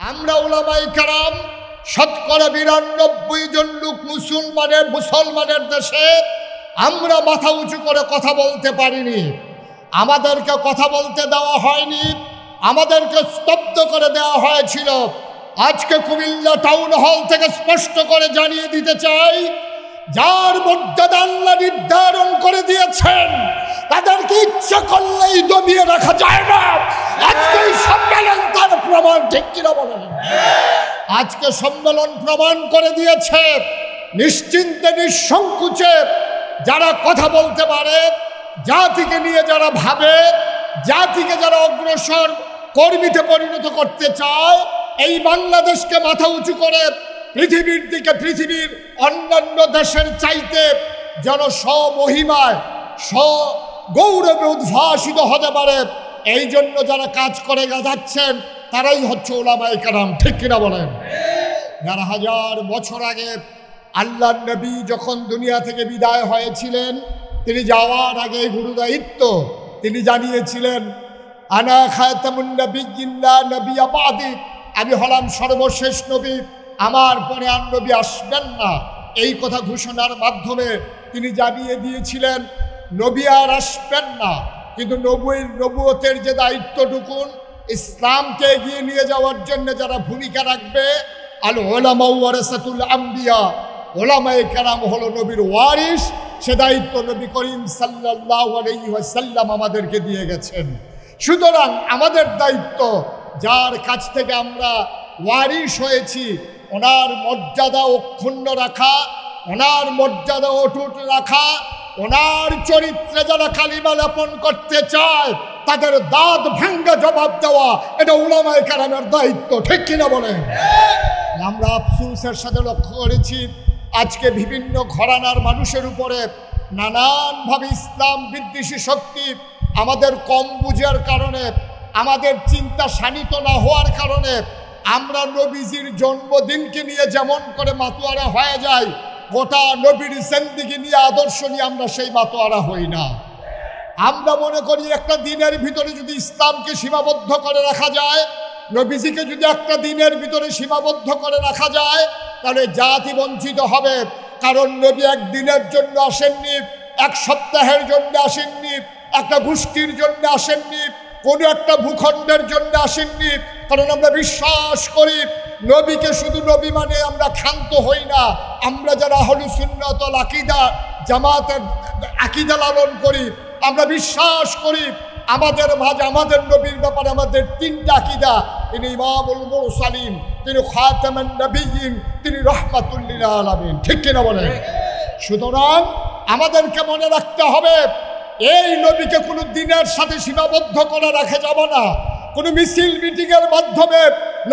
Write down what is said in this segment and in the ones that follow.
আমরা উলামায়ে কেরাম শতকরা ৯২ জন লোক মুসলমানের দেশে আমরা মাথা উঁচু করে কথা বলতে পারিনি। আমাদেরকে কথা বলতে দেওয়া হয়নি, আমাদেরকে স্তব্ধ করে দেওয়া হয়েছিল। আজকে কুমিল্লা টাউন হল থেকে স্পষ্ট করে জানিয়ে দিতে চাই, যার মর্যাদা আল্লাহ নির্ধারণ করে দিয়েছেন তাদেরকে ইচ্ছা করলেই দমিয়ে রাখা যায় না। আজকে সম্মেলন তার প্রমাণ, ঠিক কিনা বলেন? আজকে সম্মেলন প্রমাণ করে দিয়েছে নিশ্চিন্তে নিঃসংকোচে যারা কথা বলতে পারে, জাতিকে নিয়ে যারা ভাবে, জাতিকে যারা অগ্রসর কর্মীতে পরিণত করতে চায়, এই বাংলাদেশকে মাথা উঁচু করে পৃথিবীর দিকে, পৃথিবীর অন্যান্য দেশের চাইতে যেন স্বমহিমায় স্বগৌরবে উদ্ভাসিত হতে পারে, এই জন্য যারা কাজ করে যাচ্ছেন তারাই হচ্ছে উলামায়ে কেরাম, ঠিক কিনা বলেন? যারা হাজার বছর আগে আল্লাহর নবী যখন দুনিয়া থেকে বিদায় হয়েছিলেন, তিনি যাওয়ার আগে গুরুদায়িত্ব তিনি জানিয়েছিলেন, আনা খাতামুন নবিয়্যিন লা নবিয়্যা বাদি, আমি হলাম সর্বশেষ নবী, আমার পরে আর নবী আসবেন না। এই কথা ঘোষণার মাধ্যমে তিনি জানিয়ে দিয়েছিলেন নবী আর আসবেন না। কিন্তু নবুয়তের যে দায়িত্বটুকুন ইসলামকে এগিয়ে নিয়ে যাওয়ার জন্য যারা ভূমিকা রাখবে, আল উলামা ওয়ারাসাতুল আম্বিয়া, উলামায়ে কেরাম হলো নবীর ওয়ারিস, সে দায়িত্ব নবী করিম সাল্লাল্লাহু আলাইহি ওয়াসাল্লাম আমাদেরকে দিয়ে গেছেন। সুতরাং আমাদের দায়িত্ব যার কাছ থেকে আমরা ওয়ারিস হয়েছি ওনার মর্যাদা অক্ষুণ্ণ রাখা, ওনার মর্যাদা অটুট রাখা, ওনার চরিত্রে যারা কালিমা লেপন করতে চায় তাদের দাঁত ভাঙ্গা জবাব দেওয়া, এটা উলামায়ে কেরামের দায়িত্ব, ঠিক কিনা বলেন? আমরা আফসোসের সাথে লক্ষ্য করেছি আজকে বিভিন্ন ঘরানার মানুষের উপরে নানানভাবে ইসলাম বিদ্বেষী শক্তি আমাদের কম বুঝার কারণে, আমাদের চিন্তা শানিত না হওয়ার কারণে আমরা নবীজির জন্মদিনকে নিয়ে যেমন করে মাতোয়ারা হয়ে যায়, গোটা নবীর জিন্দেগি নিয়ে আদর্শ নিয়ে আমরা সেই মাতোয়ারা হই না। আমরা মনে করি একটা দিনের ভিতরে যদি ইসলামকে সীমাবদ্ধ করে রাখা যায়, নবীজিকে যদি একটা দিনের ভিতরে সীমাবদ্ধ করে রাখা যায়, তাহলে জাতি বঞ্চিত হবে। কারণ নবী একদিনের জন্য আসেননি, এক সপ্তাহের জন্য আসেননি, একটা গোষ্ঠীর জন্য আসেননি, কোনো একটা ভূখণ্ডের জন্য আসেননি। কারণ আমরা বিশ্বাস করি নবীকে শুধু নবী মানে আমরা ক্ষান্ত হই না। আমরা যারা আহলুস সুন্নাত ওয়াল আকীদা জামাতের আকীদা লালন করি, আমরা বিশ্বাস করি আমাদের মাঝে আমাদের নবীর ব্যাপারে আমাদের তিনটা আকীদা, তিনি ইমামুল মুরসালিন, তিনি খাতামুন নবিয়্যিন, তিনি রাহমাতুল লিল আলামিন, ঠিক কিনা বলেন? সুতরাং আমাদেরকে মনে রাখতে হবে এই নবীকে কোনো দিনের সাথে সীমাবদ্ধ করে রাখা যাবে না। কোনো মিছিল মিটিংয়ের মাধ্যমে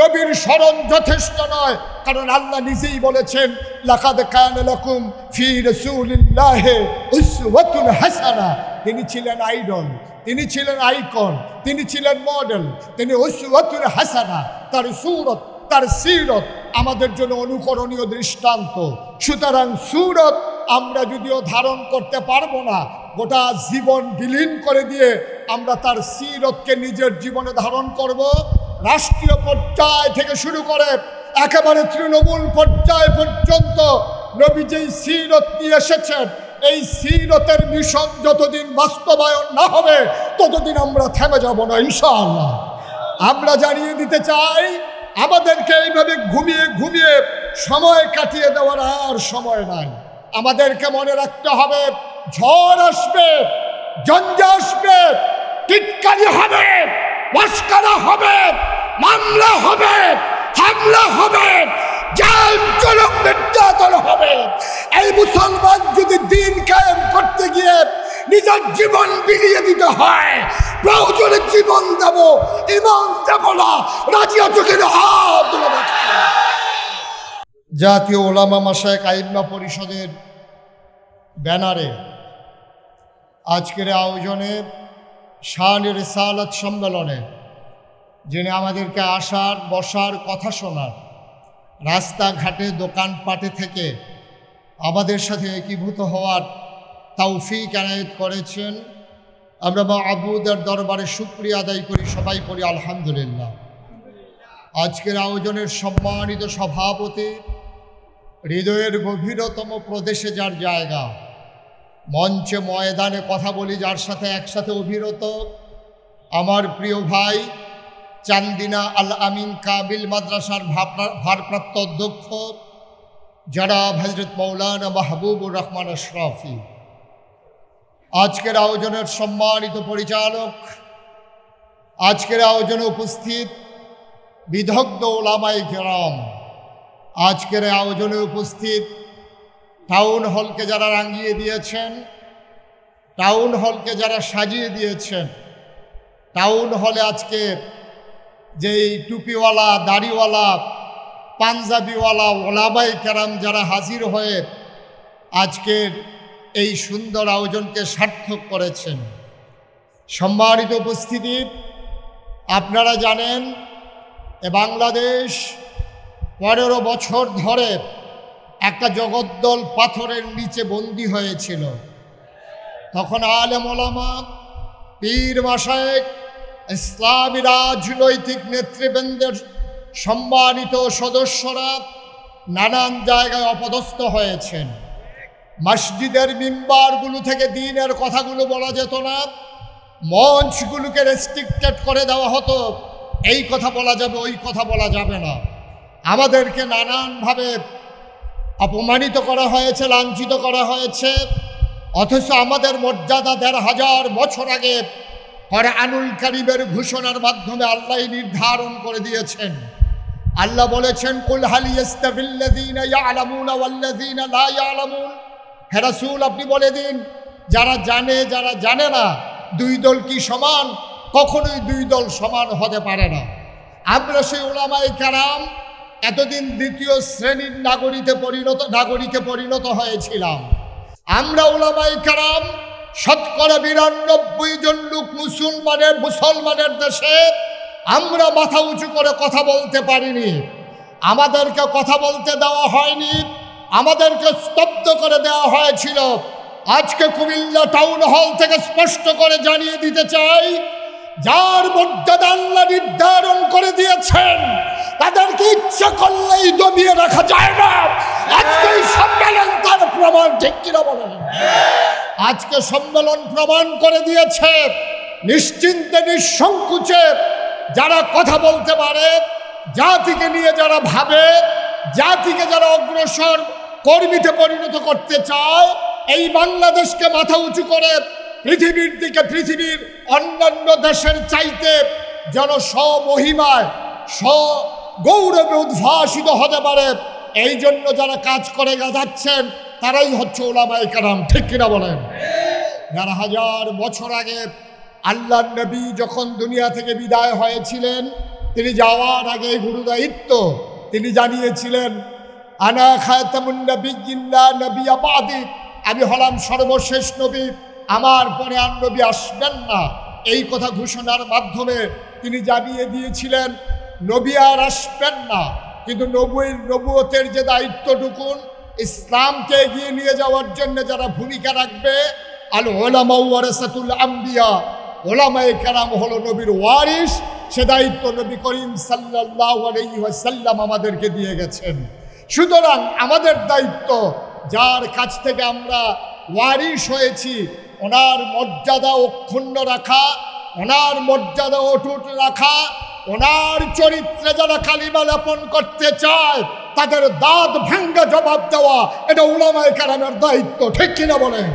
নবীর স্মরণ যথেষ্ট নয়। কারণ আল্লাহ নিজেই বলেছেন, লাকাদ কানা লাকুম ফি রাসূলিল্লাহি উসওয়াতুন হাসানা। তিনি ছিলেন আইডল, তিনি ছিলেন আইকন, তিনি ছিলেন মডেল, তিনি উসওয়াতুন হাসানা। তার সূরত, তার সিরত আমাদের জন্য অনুকরণীয় দৃষ্টান্ত। সুতরাং সূরত আমরা যদিও ধারণ করতে পারবো না, গোটা জীবন বিলীন করে দিয়ে আমরা তার সিরতকে নিজের জীবনে ধারণ করব। রাষ্ট্রীয় পর্যায় থেকে শুরু করে একেবারে তৃণমূল পর্যায় পর্যন্ত নবী যেই সিরত নিয়ে এসেছেন, এই সিরতের মিশন যতদিন বাস্তবায়ন না হবে ততদিন আমরা থেমে যাব না ইনশাআল্লাহ। আমরা জানিয়ে দিতে চাই আমাদেরকে এইভাবে ঘুমিয়ে ঘুমিয়ে সময় কাটিয়ে দেওয়ার আর সময় নাই। আমাদেরকে মনে রাখতে হবে ঝড় আসবে, ঝঞ্ঝা আসবে, টিটকারি হবে, মস্করা হবে, মামলা হবে, হামলা হবে, জেল জুলুম নির্যাতন হবে। এই মুসলমান যদি দিন কায়েম করতে গিয়ে নিজের জীবন বিলিয়ে দিতে হয়, প্রয়োজনে জীবন দেব, ঈমান দেব না, রাজি আছো কিনা? হাত তুলে দেখাও। জাতীয় উলামা মাশায়েখ আইম্মা পরিষদের ব্যানারে আজকের আয়োজনে শান-ই রিসালাত সম্মেলনে যিনি আমাদেরকে আসার, বসার, কথা শোনার, রাস্তাঘাটে দোকানপাটে থেকে আমাদের সাথে একীভূত হওয়ার তৌফিক এনায়েত করেছেন, আমরা মাবুদের দরবারে শুকরিয়া আদায় করি, সবাই পড়ি আলহামদুলিল্লাহ। আজকের আয়োজনের সম্মানিত সভাপতি, হৃদয়ের গভীরতম প্রদেশে যার জায়গা, মঞ্চে ময়দানে কথা বলি যার সাথে একসাথে অভিরত, আমার প্রিয় ভাই চান্দিনা আল আমিন কাবিল মাদ্রাসার ভারপ্রাপ্ত অধ্যক্ষ জনাব হযরত মৌলানা মাহবুবুর রহমান আশরাফি, আজকের আয়োজনের সম্মানিত পরিচালক, আজকের আয়োজনে উপস্থিত বিদগ্ধ ওলামায়ে কেরাম, আজকের আয়োজনে উপস্থিত টাউন হলকে যারা রাঙিয়ে দিয়েছেন, টাউন হলকে যারা সাজিয়ে দিয়েছেন, টাউন হলে আজকে যেই টুপিওয়ালা, দাড়িওয়ালা, পাঞ্জাবিওয়ালা ওলামায়ে কেরাম যারা হাজির হয়ে আজকের এই সুন্দর আয়োজনকে সার্থক করেছেন। সম্মানিত উপস্থিতি, আপনারা জানেন বাংলাদেশ 15 বছর ধরে একটা জগদ্দল পাথরের নিচে বন্দী হয়েছিল। তখন আলেম ওলামা, পীর মাশায়েখ, ইসলামী রাজনৈতিক নেতৃবৃন্দের সম্মানিত সদস্যরা নানান জায়গায় অপদস্থ হয়েছেন। মসজিদের মিম্বারগুলো থেকে দ্বীনের কথাগুলো বলা যেত না, মঞ্চগুলোকে রেস্ট্রিক্টেড করে দেওয়া হতো, এই কথা বলা যাবে, ওই কথা বলা যাবে না। আমাদেরকে নানানভাবে অপমানিত করা হয়েছে, লাঞ্ছিত করা হয়েছে। অথচ আমাদের মর্যাদা 1500 বছর আগে কোরআনুল কারীমের ঘোষণার মাধ্যমে আল্লাহ নির্ধারণ করে দিয়েছেন। আল্লাহ বলেছেন, কুল হাল ইয়াস্তাবিল্লাযীনা ইয়ালামুনা ওয়াল্লাযীনা লা ইয়ালামুন। হে রাসূল, আপনি বলে দিন, যারা জানে যারা জানে না, দুই দল কি সমান? কখনোই দুই দল সমান হতে পারে না। আমরা সেই ওলামায়ে কেরাম এতদিন দ্বিতীয় শ্রেণীর নাগরিকে পরিণত হয়েছিলাম। আমরা ওলামায়ে কেরাম শতকরা 92 জন লোক মুসলমানের দেশে আমরা মাথা উঁচু করে কথা বলতে পারিনি। আমাদেরকে কথা বলতে দেওয়া হয়নি, আমাদেরকে স্তব্ধ করে দেওয়া হয়েছিল। আজকে কুমিল্লা টাউন হল থেকে স্পষ্ট করে জানিয়ে দিতে চাই, যার মর্যাদা আল্লাহ নির্ধারণ করে দিয়েছেন তাদেরকে ইচ্ছা করলেই দমিয়ে রাখা যায় না। আজকে সম্মেলন তার প্রমাণ, ঠিক কিনা বলেন? আজকে সম্মেলন প্রমাণ করে দিয়েছে, নিশ্চিন্তে নিঃসংকোচে যারা কথা বলতে পারে, জাতিকে নিয়ে যারা ভাবে, জাতিকে যারা অগ্রসর কর্মীতে পরিণত করতে চায়, এই বাংলাদেশকে মাথা উঁচু করে পৃথিবীর দিকে, পৃথিবীর অন্যান্য দেশের চাইতে যেন স্বমহিমায় স্বগৌরবে উদ্ভাসিত হতে পারে, এই জন্য যারা কাজ করে যাচ্ছেন তারাই হচ্ছে ওলামায়ে কেরাম, ঠিক কিনা বলেন? 1500 বছর আগে আল্লাহর নবী যখন দুনিয়া থেকে বিদায় হয়েছিলেন, তিনি যাওয়ার আগে গুরুদায়িত্ব তিনি জানিয়েছিলেন, আনা খাতামুন নবিয়্যিন লা নবিয়্যা বাদি, আমি হলাম সর্বশেষ নবী, আমার পরে আর নবী আসবেন না। এই কথা ঘোষণার মাধ্যমে তিনি জানিয়ে দিয়েছিলেন নবী আর আসবেন না। কিন্তু নবুয়তের যে দায়িত্বটুকুন, ইসলামকে এগিয়ে নিয়ে যাওয়ার জন্য যারা ভূমিকা রাখবে, আল উলামা ওয়ারাসাতুল আম্বিয়া, ওলামায়ে কেরাম হলো নবীর ওয়ারিস। সে দায়িত্ব নবী করিম সাল্লাল্লাহু আলাইহি ওয়াসাল্লাম আমাদেরকে দিয়ে গেছেন। সুতরাং আমাদের দায়িত্ব, যার কাছ থেকে আমরা ওয়ারিস হয়েছি, ওনার মর্যাদা অক্ষুণ্ণ রাখা, ওনার মর্যাদা অটুট রাখা, ওনার চরিত্রে যারা কালিমা লেপন করতে চায় তাদের দাঁত ভাঙ্গা জবাব দেওয়া, এটা উলামায়ে কেরামের দায়িত্ব, ঠিক কিনা বলেন?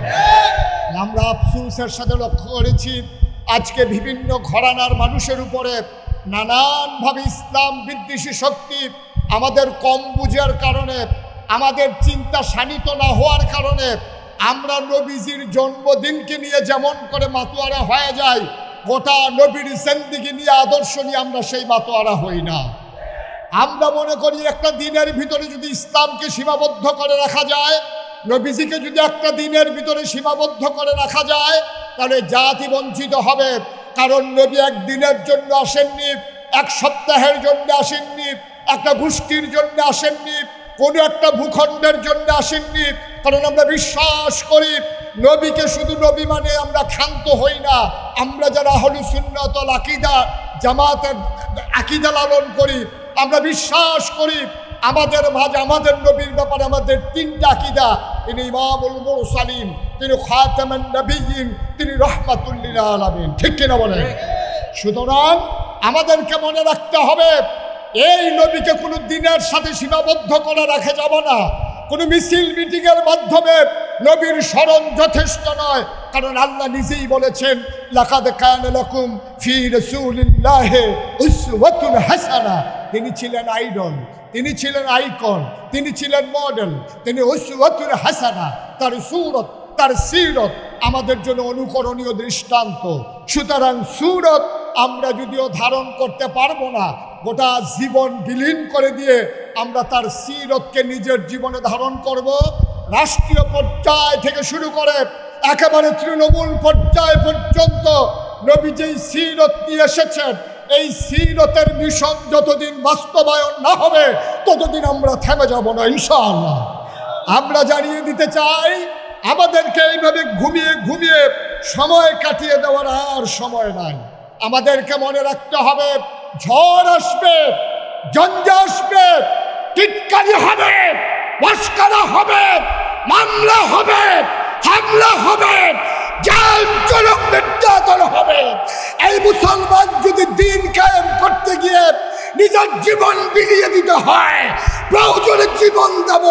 আমরা আফসোসের সাথে লক্ষ্য করেছি, আজকে বিভিন্ন ঘরানার মানুষের উপরে নানানভাবে ইসলাম বিদ্বেষী শক্তি আমাদের কম বুঝার কারণে, আমাদের চিন্তা শানিত না হওয়ার কারণে আমরা নবীজির জন্মদিনকে নিয়ে যেমন করে মাতোয়ারা হয়ে যায়, গোটা নবীর জিন্দেগি নিয়ে, আদর্শ নিয়ে আমরা সেই মাতোয়ারা হই না। আমরা মনে করি একটা দিনের ভিতরে যদি ইসলামকে সীমাবদ্ধ করে রাখা যায়, নবীজিকে যদি একটা দিনের ভিতরে সীমাবদ্ধ করে রাখা যায়, তাহলে জাতি বঞ্চিত হবে। কারণ নবী একদিনের জন্য আসেননি, এক সপ্তাহের জন্য আসেননি, একটা গোষ্ঠীর জন্য আসেননি, কোনো একটা ভূখণ্ডের জন্য আসেননি। কারণ আমরা বিশ্বাস করি নবীকে শুধু নবী মানে আমরা ক্ষান্ত হই না। আমরা যারা আহলুস সুন্নাত ওয়াল আকীদা জামাতের আকীদা লালন করি, আমরা বিশ্বাস করি আমাদের মাঝে আমাদের নবীর ব্যাপারে আমাদের তিনটা আকীদা। তিনি ইমামুল মুরসালিন, তিনি খাতামুন নবিয়্যিন, তিনি রাহমাতুল লিল আলামিন। ঠিক কিনা বলেন? সুতরাং আমাদেরকে মনে রাখতে হবে এই নবীকে কোনো দিনের সাথে সীমাবদ্ধ করে রাখা যাবে না। কোনো মিছিল মিটিংয়ের মাধ্যমে নবীর স্মরণ যথেষ্ট নয়, কারণ আল্লাহ নিজেই বলেছেন লাকাদ কানা লাকুম ফি রাসূলিল্লাহি উসওয়াতুন হাসানা। তিনি ছিলেন আইডল, তিনি ছিলেন আইকন, তিনি ছিলেন মডেল, তিনি উসওয়াতুন হাসানা। তার সূরত, তার সিরত আমাদের জন্য অনুকরণীয় দৃষ্টান্ত। সুতরাং সূরত আমরা যদিও ধারণ করতে পারবো না, গোটা জীবন বিলীন করে দিয়ে আমরা তার সিরতকে নিজের জীবনে ধারণ করব। রাষ্ট্রীয় পর্যায় থেকে শুরু করে একেবারে তৃণমূল পর্যায় পর্যন্ত নবী যেই সিরত নিয়ে এসেছেন, এই সিরতের মিশন যতদিন বাস্তবায়ন না হবে ততদিন আমরা থেমে যাব না ইনশাআল্লাহ। আমরা জানিয়ে দিতে চাই আমাদেরকে এইভাবে ঘুমিয়ে ঘুমিয়ে সময় কাটিয়ে দেওয়ার আর সময় নাই। আমাদেরকে মনে রাখতে হবে ঝড় আসবে, ঝঞ্ঝা আসবে, টিটকারি হবে, মস্করা হবে, মামলা হবে, হামলা হবে, জেল জুলুম নির্যাতন হবে। এই মুসলমান যদি দিন কায়েম করতে গিয়ে নিজের জীবন বিলিয়ে দিতে হয়, প্রয়োজনে জীবন দেব,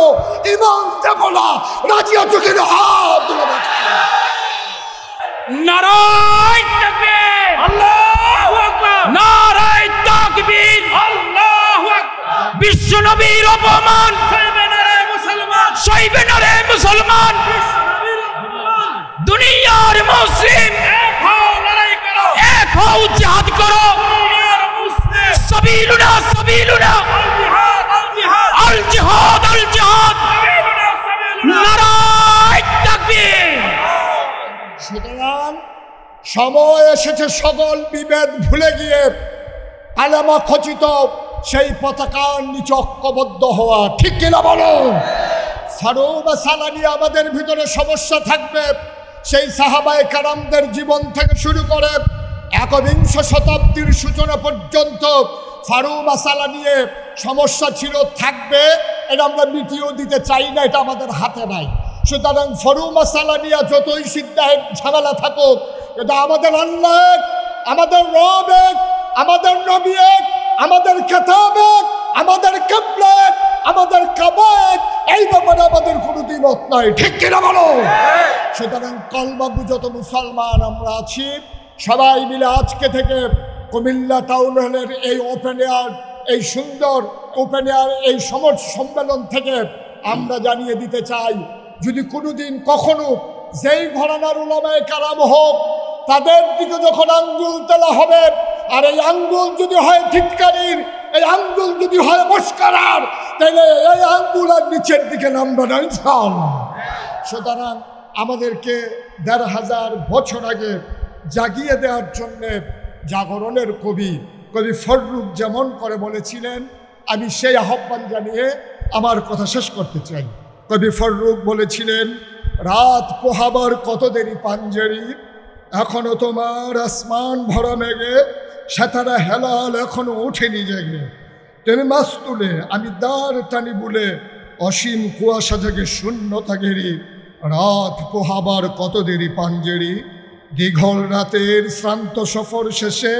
ঈমান দেব না, রাজি আছো কিনা হাত তুলে দেখাও। নারায়ে তাকবীর, আল্লাহু আকবার, নারায়ে তাকবীর, আল্লাহু আকবার। বিশ্ব নবীর অপমান সইবে না রে মুসলমান, সইবে না রে মুসলমান। বিশ্ব নবীর অপমান, দুনিয়ার মুসলিম এক হও, লড়াই করো, এক হও, জিহাদ করো। দুনিয়ার মুসলিম সাবিলুনা সাবিলুনা, আল জিহাদ আল জিহাদ আল জিহাদ, সাবিলুনা সাবিলুনা, নারায়ে তাকবীর। সুতরাং সময় এসেছে সকল বিভেদ ভুলে গিয়ে আলেমা খচিত সেই পতাকার নিচে ঐক্যবদ্ধ হওয়া। ঠিক কিনা বলো? ফারুক সালানি আমাদের ভিতরে সমস্যা থাকবে সেই সাহাবায়ে কেরামদের জীবন থেকে শুরু করে একবিংশ শতাব্দীর সূচনা পর্যন্ত ফারুক মাসালা নিয়ে সমস্যা ছিল, থাকবে। এটা আমরা মিটিয়েও দিতে চাই না, এটা আমাদের হাতে নাই। সুতরাং ফারুক মাসালা নিয়ে যতই সিদ্ধায় ঝামেলা থাকুক, এটা আমাদের আল্লাহ এক, আমাদের রব এক, আমাদের নবী এক, আমাদের কিতাব এক, আমাদের কিবলা এক, আমাদের কাবা এক। এই ব্যাপারে আমাদের কোনো দ্বিমত নাই। ঠিক কিনা বলো? সুতরাং কলমাবু যত মুসলমান আমরা আছি সবাই মিলে আজকে থেকে কুমিল্লা টাউন হলের এই ওপেন এয়ার, এই সুন্দর ওপেন এয়ার এই সম্মেলন থেকে আমরা জানিয়ে দিতে চাই, যদি কোনোদিন কখনো যেই ঘরানার উলামায়ে কেরাম হোক তাদের দিকে যখন আঙ্গুল তোলা হবে, আর এই আঙ্গুল যদি হয় ধিক্কারির, এই আঙ্গুল যদি হয় মস্করার, তাহলে এই আঙ্গুল আর নিচের দিকে নামবে না ইনশাআল্লাহ। সুতরাং আমাদেরকে ১৫০০ বছর আগে জাগিয়ে দেওয়ার জন্যে জাগরণের কবি ফররুখ যেমন করে বলেছিলেন, আমি সেই আহ্বান জানিয়ে আমার কথা শেষ করতে চাই। কবি ফররুখ বলেছিলেন, রাত পোহাবার কত দেরি পাঞ্জেরি, এখনো তোমার আসমান ভরা মেঘে, সেতারা হেলাল এখনো ওঠেনি জেগে। তুমি মাছ তুলে আমি দাঁড় টানি বলে, অসীম কুয়াশা জেগে শূন্যতা ঘেরি, রাত পোহাবার কত দেরি পাঞ্জেরি। দীঘল রাতের শ্রান্ত সফর শেষে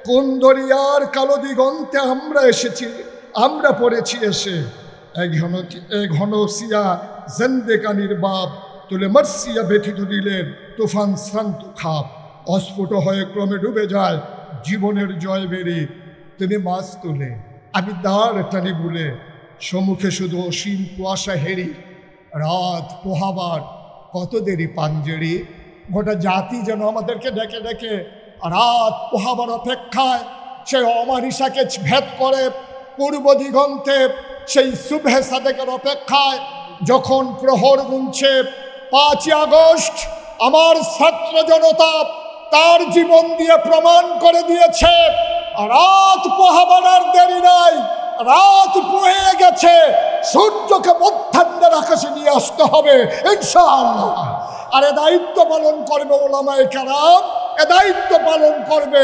কোন দরিয়ার কালো দিগন্তে আমরা এসেছি, আমরা পড়েছি এসে। এক ঘন সিয়া জেন্দেকানির বাপ তুলে মার্সিয়া ব্যথিত দিলেন তুফান শ্রান্ত খাপ। অস্ফুট হয়ে ক্রমে ডুবে যায় জীবনের জয় বেরি। তুমি মাছ তুলে আমি দাঁড় টানি বলে, সম্মুখে শুধু অসীম কুয়াশা হেরি, রাত পোহাবার কত দেরি পাঞ্জেরি। গোটা জাতি যেন আমাদেরকে ডেকে ডেকে রাত পোহাবার অপেক্ষায় সেই অমানিসাকে ভেদ করে পূর্ব দিগন্তে সেই সুবহে সাদেকের অপেক্ষায় যখন প্রহর গুনছে ৫ই আগস্ট আমার ছাত্র জনতা তার জীবন দিয়ে প্রমাণ করে দিয়েছে, রাত পোহাবার আর দেরি নাই, রাত পোহে গেছে। সূর্যকে মধ্যাহ্নের আকাশে নিয়ে আসতে হবে ইনশাআল্লাহ। আর এ দায়িত্ব পালন করবে উলামায়ে কেরাম, এ দায়িত্ব পালন করবে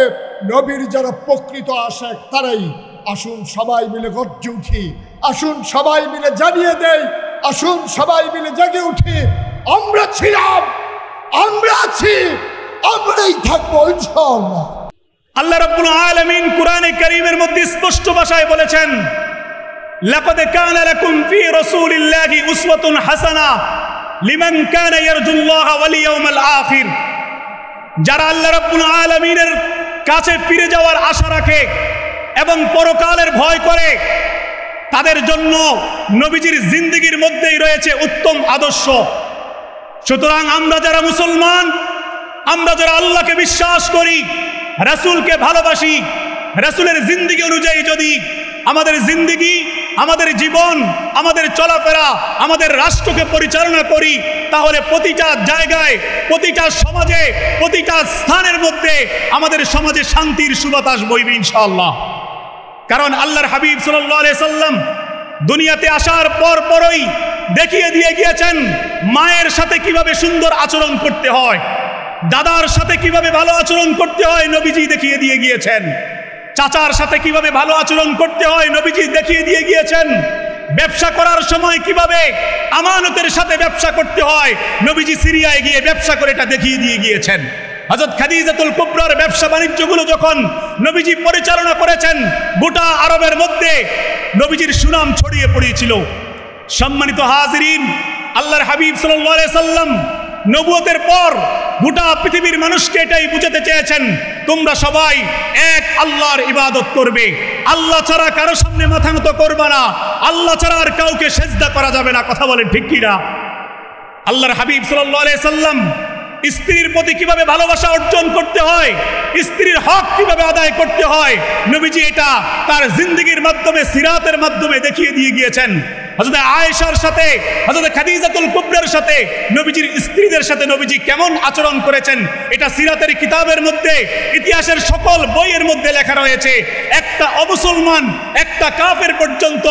নবীর যারা প্রকৃত আশিক তারাই। আসুন সবাই মিলে গর্জে উঠি, আসুন সবাই মিলে জানিয়ে দেই, আসুন সবাই মিলে জেগে উঠি, আমরা ছিলাম, আমরা আছি, আমরাই থাকবো ইনশাআল্লাহ। আল্লাহ রাব্বুল আলামিন কোরআনে কারীমের মধ্যে স্পষ্ট ভাষায় বলেছেন, লাকাদ কানা লাকুম ফি রাসূলিল্লাহি উসওয়াতুন হাসানাহ লিমান কানা ইয়ারজুল্লাহা ওয়াল ইয়াউমাল আখির। যারা আল্লাহ রাব্বুল আলামিনের কাছে ফিরে যাওয়ার আশা রাখে এবং পরকালের ভয় করে, তাদের জন্য নবীজির জিন্দেগির মধ্যেই রয়েছে উত্তম আদর্শ। সুতরাং আমরা যারা মুসলমান, আমরা যারা আল্লাহকে বিশ্বাস করি, রাসূলকে ভালোবাসি, রাসূলের জিন্দেগি অনুযায়ী যদি আমাদের জিন্দেগি, আমাদের জীবন, আমাদের চলাফেরা, আমাদের রাষ্ট্রকে পরিচালনা করি, তাহলে প্রতিটা জায়গায়, প্রতিটা সমাজে, প্রতিটা স্থানের মধ্যে আমাদের সমাজে শান্তির সুবাতাস বইবে ইনশাআল্লাহ। কারণ আল্লাহর হাবিব সাল্লাল্লাহু আলাইহি সাল্লাম দুনিয়াতে আসার পরই দেখিয়ে দিয়ে গিয়েছেন মায়ের সাথে কিভাবে সুন্দর আচরণ করতে হয়, দাদার সাথে কিভাবে ভালো আচরণ করতে হয় নবীজি দেখিয়ে দিয়ে গিয়েছেন, চাচার সাথে কিভাবে ভালো আচরণ করতে হয় নবীজি দেখিয়ে দিয়ে গিয়েছেন, ব্যবসা করার সময় কিভাবে আমানতের সাথে ব্যবসা করতে হয় নবীজি সিরিয়ায় গিয়ে ব্যবসা করে এটা দেখিয়ে দিয়ে গিয়েছেন। হযরত খাদিজাতুল কুবরার ব্যবসা বাণিজ্যগুলো যখন নবীজি পরিচালনা করেছেন, গোটা আরবের মধ্যে নবীজির সুনাম ছড়িয়ে পড়েছিল। সম্মানিত হাজিরিন, আল্লাহর হাবিব সাল্লাল্লাহু আলাইহি সাল্লাম নবুয়তের পর গোটা পৃথিবীর মানুষকে এটাই বুঝাতে চেয়েছেন, তোমরা সবাই এক আল্লাহর ইবাদত করবে, আল্লাহ ছাড়া কারো সামনে মাথা নত করবে না, আল্লাহ ছাড়া আর কাউকে সেজদা করা যাবে না। কথা বলেন ঠিক কিনা? আল্লাহর হাবিব সাল্লাল্লাহু আলাইহি সাল্লাম স্ত্রীর প্রতি কিভাবে ভালোবাসা অর্জন করতে হয়, স্ত্রীর হক কিভাবে আদায় করতে হয়, নবীজি এটা তার জিন্দেগির মাধ্যমে, সিরাতের মাধ্যমে দেখিয়ে দিয়ে গিয়েছেন। হযরত আয়েশার সাথে, হযরত খাদিজাতুল কুবরার সাথে, নবীজির স্ত্রীদের সাথে নবীজি কেমন আচরণ করেছেন এটা সিরাতের কিতাবের মধ্যে, ইতিহাসের সকল বইয়ের মধ্যে লেখা রয়েছে। একটা অমুসলমান, একটা কাফের পর্যন্ত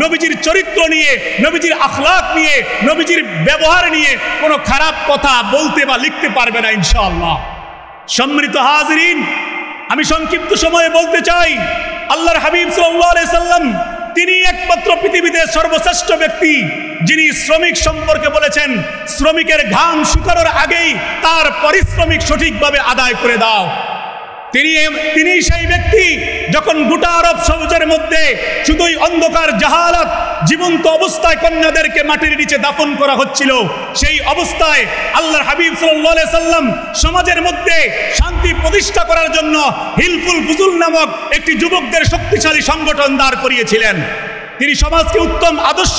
নবীজির চরিত্র নিয়ে, নবীজির আখলাক নিয়ে, নবীজির ব্যবহার নিয়ে কোনো খারাপ কথা বলতে বা লিখতে পারবে না ইনশাআল্লাহ। সম্মানিত হাজিরিন, আমি সংক্ষিপ্ত সময়ে বলতে চাই, আল্লাহর হাবিব সাল্লাল্লাহু আলাইহি সাল্লাম তিনি একমাত্র পৃথিবীতে সর্বশ্রেষ্ঠ ব্যক্তি যিনি শ্রমিক সম্পর্কে বলেছেন, শ্রমিকের ঘাম শুকানোর আগেই তার পারিশ্রমিক সঠিকভাবে আদায় করে দাও। তিনি সেই ব্যক্তি যখন গোটা আরব সমাজের মধ্যে শুধুই অন্ধকার, জাহালাত, জীবন্ত অবস্থায় কন্যাদেরকে মাটির নিচে দাফন করা হচ্ছিল, সেই অবস্থায় আল্লাহর হাবিব সাল্লাল্লাহু আলাইহি সাল্লাম সমাজের মধ্যে শান্তি প্রতিষ্ঠা করার জন্য হিলফুল ফুজুল নামক একটি যুবকদের শক্তিশালী সংগঠন দাঁড় করিয়েছিলেন। তিনি সমাজকে উত্তম আদর্শ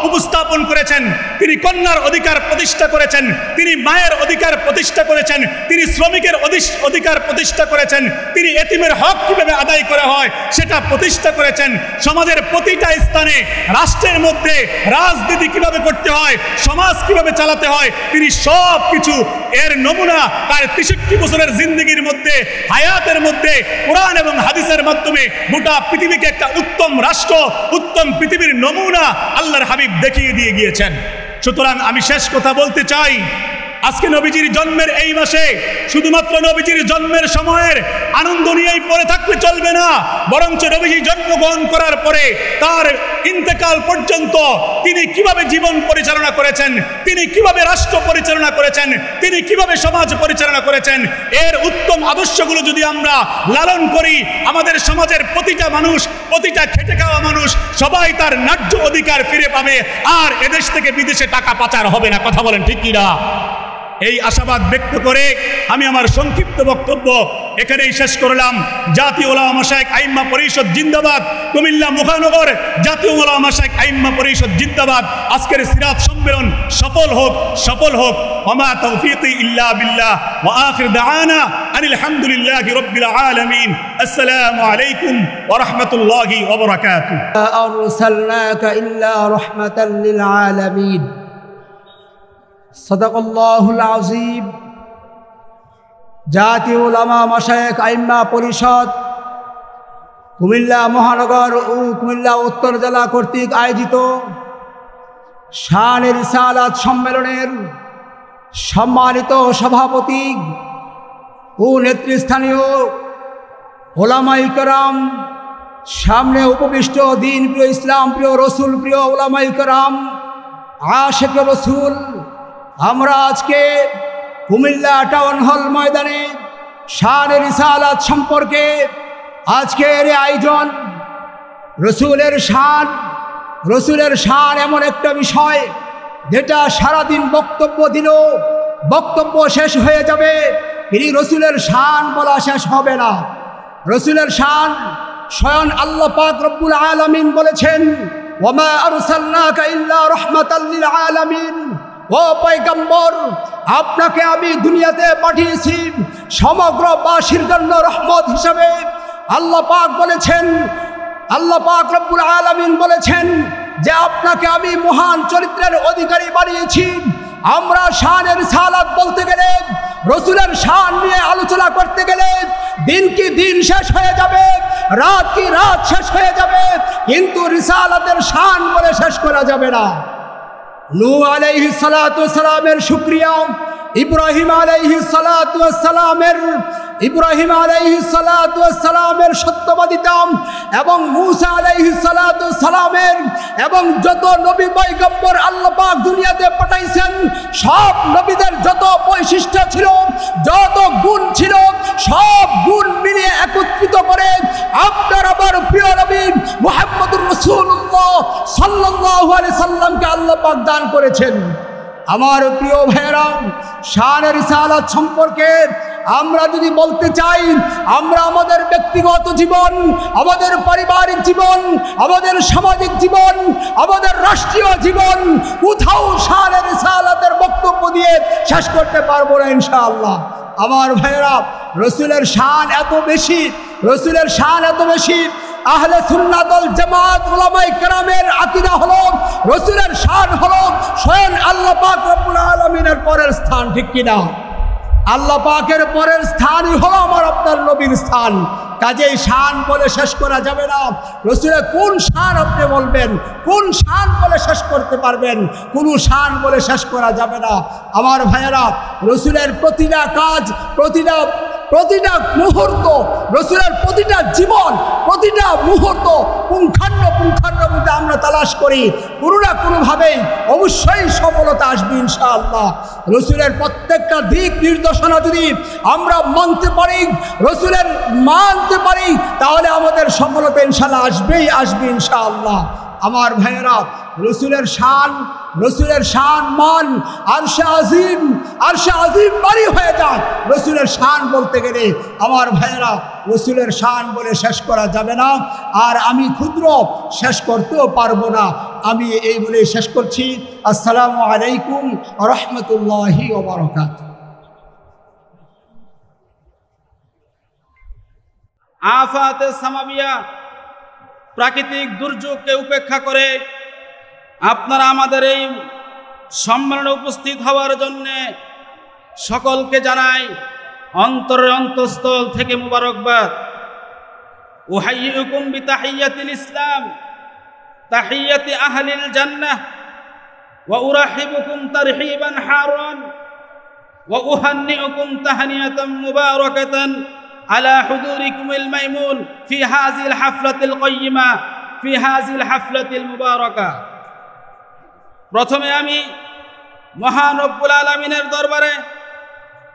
উপস্থাপন করেছেন, তিনি কন্যার অধিকার প্রতিষ্ঠা করেছেন, তিনি মায়ের অধিকার প্রতিষ্ঠা করেছেন, তিনি শ্রমিকের অধিকার প্রতিষ্ঠা করেছেন, তিনি এতিমের হক কিভাবে আদায় করা হয় সেটা প্রতিষ্ঠা করেছেন। সমাজের প্রতিটা স্থানে, রাষ্ট্রের মধ্যে রাজনীতি কিভাবে করতে হয়, সমাজ কিভাবে চালাতে হয়, তিনি সব কিছু এর নমুনা তার ৬৩ বছরের জিন্দেগির মধ্যে, হায়াতের মধ্যে কোরআন এবং হাদিসের মাধ্যমে গোটা পৃথিবীকে একটা উত্তম রাষ্ট্র, উত্তম পৃথিবীর নমুনা আল্লাহর হাবিব দেখিয়ে দিয়ে গিয়েছেন। সুতরাং আমি শেষ কথা বলতে চাই, আজকে নবীজির জন্মের এই মাসে শুধুমাত্র নবীজির জন্মের সময়ের আনন্দ নিয়েই পড়ে থাকলে চলবে না, বরঞ্চ নবীজি জন্মগ্রহণ করার পরে তার ইন্তেকাল পর্যন্ত তিনি কিভাবে জীবন পরিচালনা করেছেন, তিনি কিভাবে রাষ্ট্র পরিচালনা করেছেন, তিনি কিভাবে সমাজ পরিচালনা করেছেন, এর উত্তম আদর্শগুলো যদি আমরা লালন করি, আমাদের সমাজের প্রতিটা মানুষ, প্রতিটা খেটে খাওয়া মানুষ সবাই তার ন্যায্য অধিকার ফিরে পাবে, আর এদেশ থেকে বিদেশে টাকা পাচার হবে না। কথা বলেন ঠিক কিনা? এই আশাবাদ ব্যক্ত করে আমি আমার সংক্ষিপ্ত বক্তব্য এখানেই শেষ করলাম। জাতীয় ওলামা মাশায়েখ আইম্মা পরিষদ জিন্দাবাদ, কুমিল্লা মহানগর জাতীয় ওলামা মাশায়েখ আইম্মা পরিষদ জিন্দাবাদ। আজকের সিরাত সম্মেলন সফল হোক, সফল হোক। ওমা তৌফিকি ইল্লা বিল্লাহ ওয়া আখির দাওয়ানা আনিল হামদুলিল্লাহি রাব্বিল আলামিন। আসসালামু আলাইকুম ওয়া রাহমাতুল্লাহি ওয়া বারাকাতুহু। আরসালনাকা ইল্লা রাহমাতাল লিল আলামিন। সাদাকাল্লাহুল আযীম। জাতীয় উলামা মাশায়েখ আইম্মা পরিষদ কুমিল্লা মহানগর ও কুমিল্লা উত্তর জেলা কর্তৃক আয়োজিত শান-এ রিসালাত সম্মেলনের সম্মানিত সভাপতি ও নেতৃস্থানীয় ওলামায়ে কেরাম, সামনে উপবিষ্ট দিন প্রিয়, ইসলাম প্রিয়, রসুল প্রিয় উলামাই কেরাম, আশিক রসুল, আমরা আজকে কুমিল্লা টাউন হল ময়দানে শানে রিসালাত সম্পর্কে আজকের এই আয়োজন। রসুলের শান এমন একটা বিষয় যেটা সারাদিন বক্তব্য দিলেও বক্তব্য শেষ হয়ে যাবে, কিন্তু রসুলের শান বলা শেষ হবে না। রসুলের শান স্বয়ং আল্লাহ পাক রব্বুল আলামিন বলেছেন, ওয়ামা আরসালনাকা ইল্লা রাহমাতাল লিল আলামিন, ও পয়গম্বর, আপনাকে আমি দুনিয়াতে পাঠিয়েছি সমগ্রবাসীর জন্য রহমত হিসেবে। আল্লাহ পাক বলেছেন, আল্লাহ পাক রব্বুল আলামিন বলেছেন যে আপনাকে আমি মহান চরিত্রের অধিকারী বানিয়েছি। আমরা শানের রিসালাত বলতে গেলে, রসুলের শান নিয়ে আলোচনা করতে গেলে দিন কি দিন শেষ হয়ে যাবে, রাত কি রাত শেষ হয়ে যাবে, কিন্তু রিসালাতের শান বলে শেষ করা যাবে না। নূহ আলাইহিস সালাতু ওয়াস সালামের শুকরিয়া, ইব্রাহিম আলাইহিস সালাতু ওয়াস সালামের সত্যবাদিতা এবং মূসা আলাইহিস সালাতু ওয়াস সালামের এবং যত নবী পয়গম্বর আল্লাহ পাক দুনিয়াতে পাঠাইছেন, সব নবীদের যত বৈশিষ্ট্য ছিল, যত গুণ ছিল, সব গুণ মিলিয়ে একত্রিত করে আপনার আমার প্রিয় নবী মুহাম্মদুর রাসূলুল্লাহ সাল্লাল্লাহু আলাইহি সাল্লামকে আল্লাহ পাক দান করেছেন। আমার প্রিয় ভাইরা, শানের রিসালাত সম্পর্কে আমরা যদি বলতে চাই, আমরা আমাদের ব্যক্তিগত জীবন, আমাদের পারিবারিক জীবন, আমাদের সামাজিক জীবন, আমাদের রাষ্ট্রীয় জীবন, কোথাও শানের রিসালাতের বক্তব্য দিয়ে শেষ করতে পারবো না ইনশাআল্লাহ। আমার ভাইরা, রসুলের শান এত বেশি, রসুলের শান এত বেশি, আহলে সুন্নাত ওয়াল জামাত উলামায়ে কেরামের আকীদা হলো রসুলের শান হলো স্বয়ং আল্লাহ পাক রব্বুল আলামিনের পরের স্থান, ঠিক কিনা? আল্লাহ পাকের পরের স্থানই হলো আমার আপনার নবীর স্থান। কাজেই শান বলে শেষ করা যাবে না। রসুলের কোন শান আপনি বলবেন, কোন শান বলে শেষ করতে পারবেন? কোনো শান বলে শেষ করা যাবে না। আমার ভাইয়েরা, রসুলের প্রতিটা কাজ, প্রতিটা মুহূর্ত, রসুলের প্রতিটা জীবন, প্রতিটা মুহূর্ত পুঙ্খানুপুঙ্খানুভাবে আমরা তালাশ করি, কোনো না কোনোভাবেই অবশ্যই সফলতা আসবে ইনশাআল্লাহ। রসুলের প্রত্যেকটা দিক নির্দেশনা যদি আমরা মানতে পারি, রসুলের মানতে পারি, তাহলে আমাদের সফলতা ইনশাআল্লাহ আসবে ইনশাআল্লাহ। আমার ভাইয়েরা, রসুলের শান মান আরশে আজিম বাড়ি হয়ে যায় রসুলের শান বলতে গেলে। আমার ভাইয়েরা, রসুলের শান বলে শেষ করা যাবে না, আর আমি ক্ষুদ্র শেষ করতেও পারবো না। আমি এই বলে শেষ করছি। আসসালামু আলাইকুম ওয়া রাহমাতুল্লাহি ওয়া বারাকাতুহু। আফাতে সামাবিয়া, প্রাকৃতিক দুর্যোগকে উপেক্ষা করে আপনারা আমাদের এই সম্মেলনে উপস্থিত হওয়ার জন্যে সকলকে জানাই অন্তরের অন্তঃস্থল থেকে মুবারকবাদ। উহাইয়ুকুম বিতাহিয়াতিল ইসলাম, তাহিয়াতি আহলিল জান্নাহ, ওয়া উরাহিবুকুম তারহিবান হারান, ওয়া উহান্নিউকুম তাহনিয়াতান মুবারাকাতান على حضوركم الميمون في هذه الحفلة القيمة في هذه الحفلة المباركة। প্রথমে আমি মহান রব্বুল আলামিনের দরবারে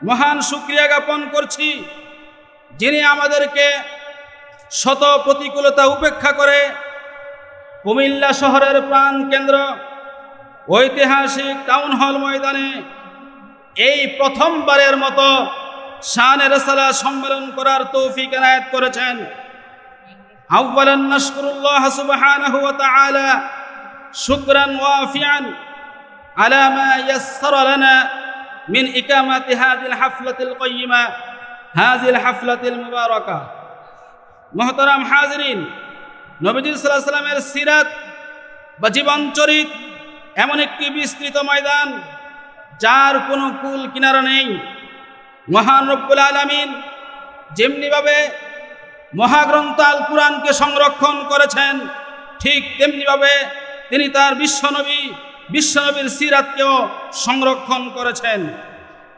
মহান শুকরিয়া জ্ঞাপন করছি, যিনি আমাদেরকে শত প্রতিকূলতা উপেক্ষা করে কুমিল্লা শহরের প্রাণ কেন্দ্র ঐতিহাসিক টাউন হল ময়দানে এই প্রথমবারের মতো শানের রিসালাত সম্মেলন করার তৌফিক এনায়েত করেছেন। আউয়ালান নাশকুরুল্লাহ সুবহানাহু ওয়া তাআলা শুকরান ওয়াফিআন আলা মা ইয়াসসারা লানা মিন ইকামাতি হাযিল হাফলাতিল কাইয়্যিমা হাযিল হাফলাতিল মুবারাকা। মুহতারাম হাজিরিন, নবীজি সাল্লাল্লাহু আলাইহি ওয়াসাল্লামের সিরাত বা জীবন চরিত এমন একটি বিস্তৃত ময়দান যার কোনো কুল কিনারা নেই। মহান রব্বুল আলামিন যেমনিভাবে মহাগ্রন্থ আল কুরআনকে সংরক্ষণ করেছেন, ঠিক তেমনিভাবে তিনি তার বিশ্বনবীর সিরাতকেও সংরক্ষণ করেছেন।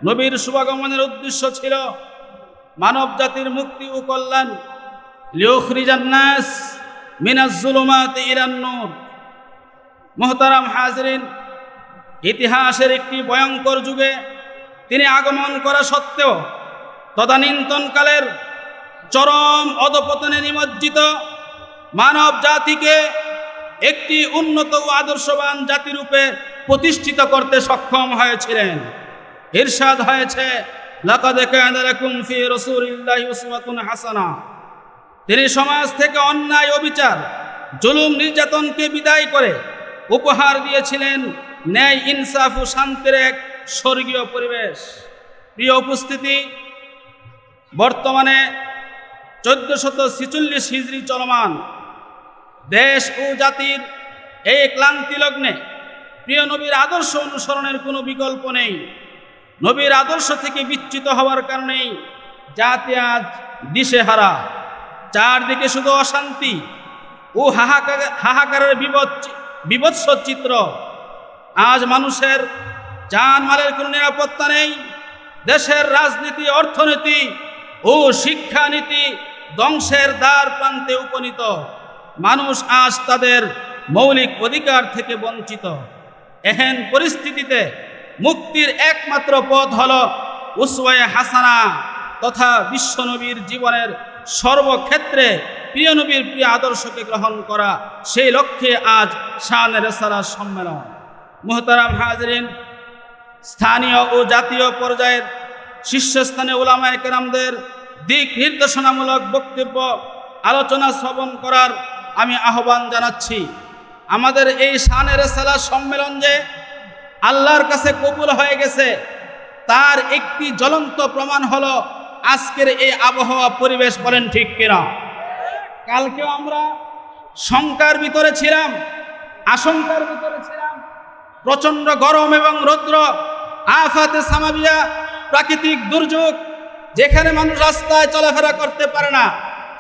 নবীর শুভাগমনের উদ্দেশ্য ছিল মানব জাতির মুক্তি ও কল্যাণ। লিউখরিজান নাস মিনাজ যুলুমাতি ইলান নূর। মুহতারাম হাজিরিন, ইতিহাসের একটি ভয়ঙ্কর যুগে তিনি আগমন করা সত্ত্বেও তদানীন্তনকালের চরম অধপতনে নিমজ্জিত মানব জাতিকে একটি উন্নত ও আদর্শবান জাতিরূপে প্রতিষ্ঠিত করতে সক্ষম হয়েছিলেন। ইরশাদ হয়েছে, লাকাদ কানা লাকুম ফি রাসূলিল্লাহি উসওয়াতুন হাসানা। তিনি সমাজ থেকে অন্যায়, অবিচার, জুলুম, নির্যাতনকে বিদায় করে উপহার দিয়েছিলেন ন্যায়, ইনসাফ ও শান্তির এক স্বর্গীয় পরিবেশ। প্রিয় উপস্থিতি, বর্তমানে 1446 হিজরি চলমান। দেশ ও জাতির এই ক্লান্তি লগ্নে প্রিয় নবীর আদর্শ অনুসরণের কোনো বিকল্প নেই। নবীর আদর্শ থেকে বিচ্যুত হওয়ার কারণেই জাতি আজ দিশেহারা। চারদিকে শুধু অশান্তি ও হাহাকারের বিভৎস চিত্র। আজ মানুষের জানমালের কোনো নিরাপত্তা নেই। দেশের রাজনীতি, অর্থনীতি ও শিক্ষানীতি ধ্বংসের দ্বার প্রান্তে উপনীত। মানুষ আজ তাদের মৌলিক অধিকার থেকে বঞ্চিত। এহেন পরিস্থিতিতে মুক্তির একমাত্র পথ হল উসওয়ায়ে হাসানা তথা বিশ্বনবীর জীবনের সর্বক্ষেত্রে প্রিয় নবীর প্রিয় আদর্শকে গ্রহণ করা। সেই লক্ষ্যে আজ শানে রেসালাত সম্মেলন। মুহতারাম হাজিরিন, স্থানীয় ও জাতীয় পর্যায়ের শীর্ষস্থানীয় উলামায়ে কেরামদের দিক নির্দেশনামূলক বক্তব্য, আলোচনা শ্রবণ করার আমি আহ্বান জানাচ্ছি। আমাদের এই শানে রেসালাত সম্মেলন যে আল্লাহর কাছে কবুল হয়ে গেছে, তার একটি জ্বলন্ত প্রমাণ হলো আজকের এই আবহাওয়া পরিবেশ। বলেন ঠিক কিনা? কালকেও আমরা শঙ্কার ভিতরে ছিলাম, আশঙ্কার ভিতরে ছিলাম। প্রচণ্ড গরম এবং রৌদ্র, আফাতে সামাবিয়া, প্রাকৃতিক দুর্যোগ, যেখানে মানুষ রাস্তায় চলাফেরা করতে পারে না,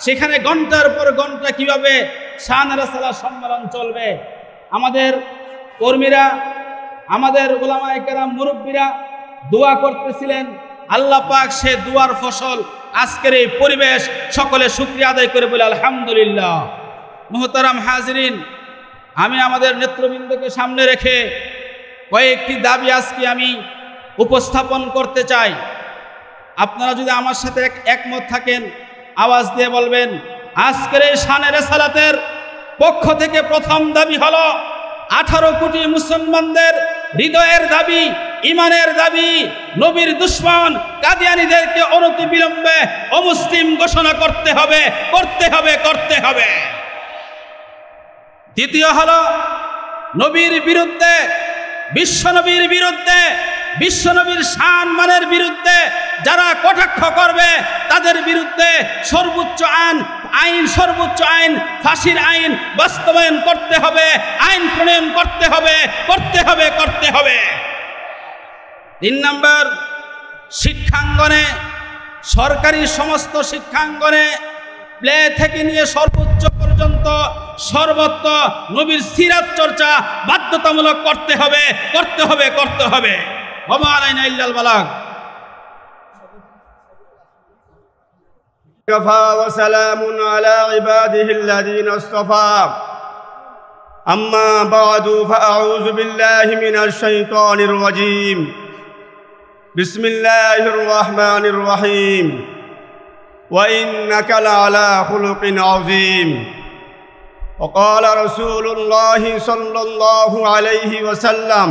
সেখানে ঘন্টার পর ঘন্টা কিভাবে শানে রেসালাত সম্মেলন চলবে। আমাদের কর্মীরা, আমাদের উলামায়ে কেরাম, মুরব্বীরা দোয়া করতেছিলেন। আল্লাহ পাক সে দুয়ার ফসল আজকের এই পরিবেশ। সকলে শুকরিয়া আদায় করে বলে আলহামদুলিল্লাহ। মুহতারাম হাজিরিন, আমি আমাদের নেতৃবৃন্দকে সামনে রেখে কয়েকটি দাবি আজকে আমি উপস্থাপন করতে চাই। আপনারা যদি আমার সাথে একমত থাকেন আওয়াজ দিয়ে বলবেন। আজকের এই শানে রেসালাতের পক্ষ থেকে প্রথম দাবি হলো 18 কোটি মুসলমানদের হৃদয়ের দাবি, ইমানের দাবি, নবীর দুশমন কাদিয়ানীদেরকে অনতিবিলম্বে অমুসলিম ঘোষণা করতে হবে, করতে হবে, করতে হবে। দ্বিতীয় হলো নবীর বিরুদ্ধে, বিশ্বনবীর বিরুদ্ধে, বিশ্বনবীর সম্মানের বিরুদ্ধে যারা কটাক্ষ করবে তাদের বিরুদ্ধে সর্বোচ্চ আইন, সর্বোচ্চ আইন, ফাঁসির আইন বাস্তবায়ন করতে হবে, আইন প্রণয়ন করতে হবে, করতে হবে, করতে হবে। 3 নম্বর, শিক্ষাঙ্গনে, সরকারি সমস্ত শিক্ষাঙ্গনে প্লে থেকে নিয়ে সর্বোচ্চ পর্যন্ত সর্বত্র নবীর সিরাত চর্চা বাধ্যতামূলক করতে হবে, করতে হবে, করতে হবে। ওমা আলাইনা ইল্লাল বালাগ। كفى وسلام على عباده الذين اصطفى أما بعد فأعوذ بالله من الشيطان الرجيم بسم الله الرحمن الرحيم وإنك لعلى خلق عظيم وقال رسول الله صلى الله عليه وسلم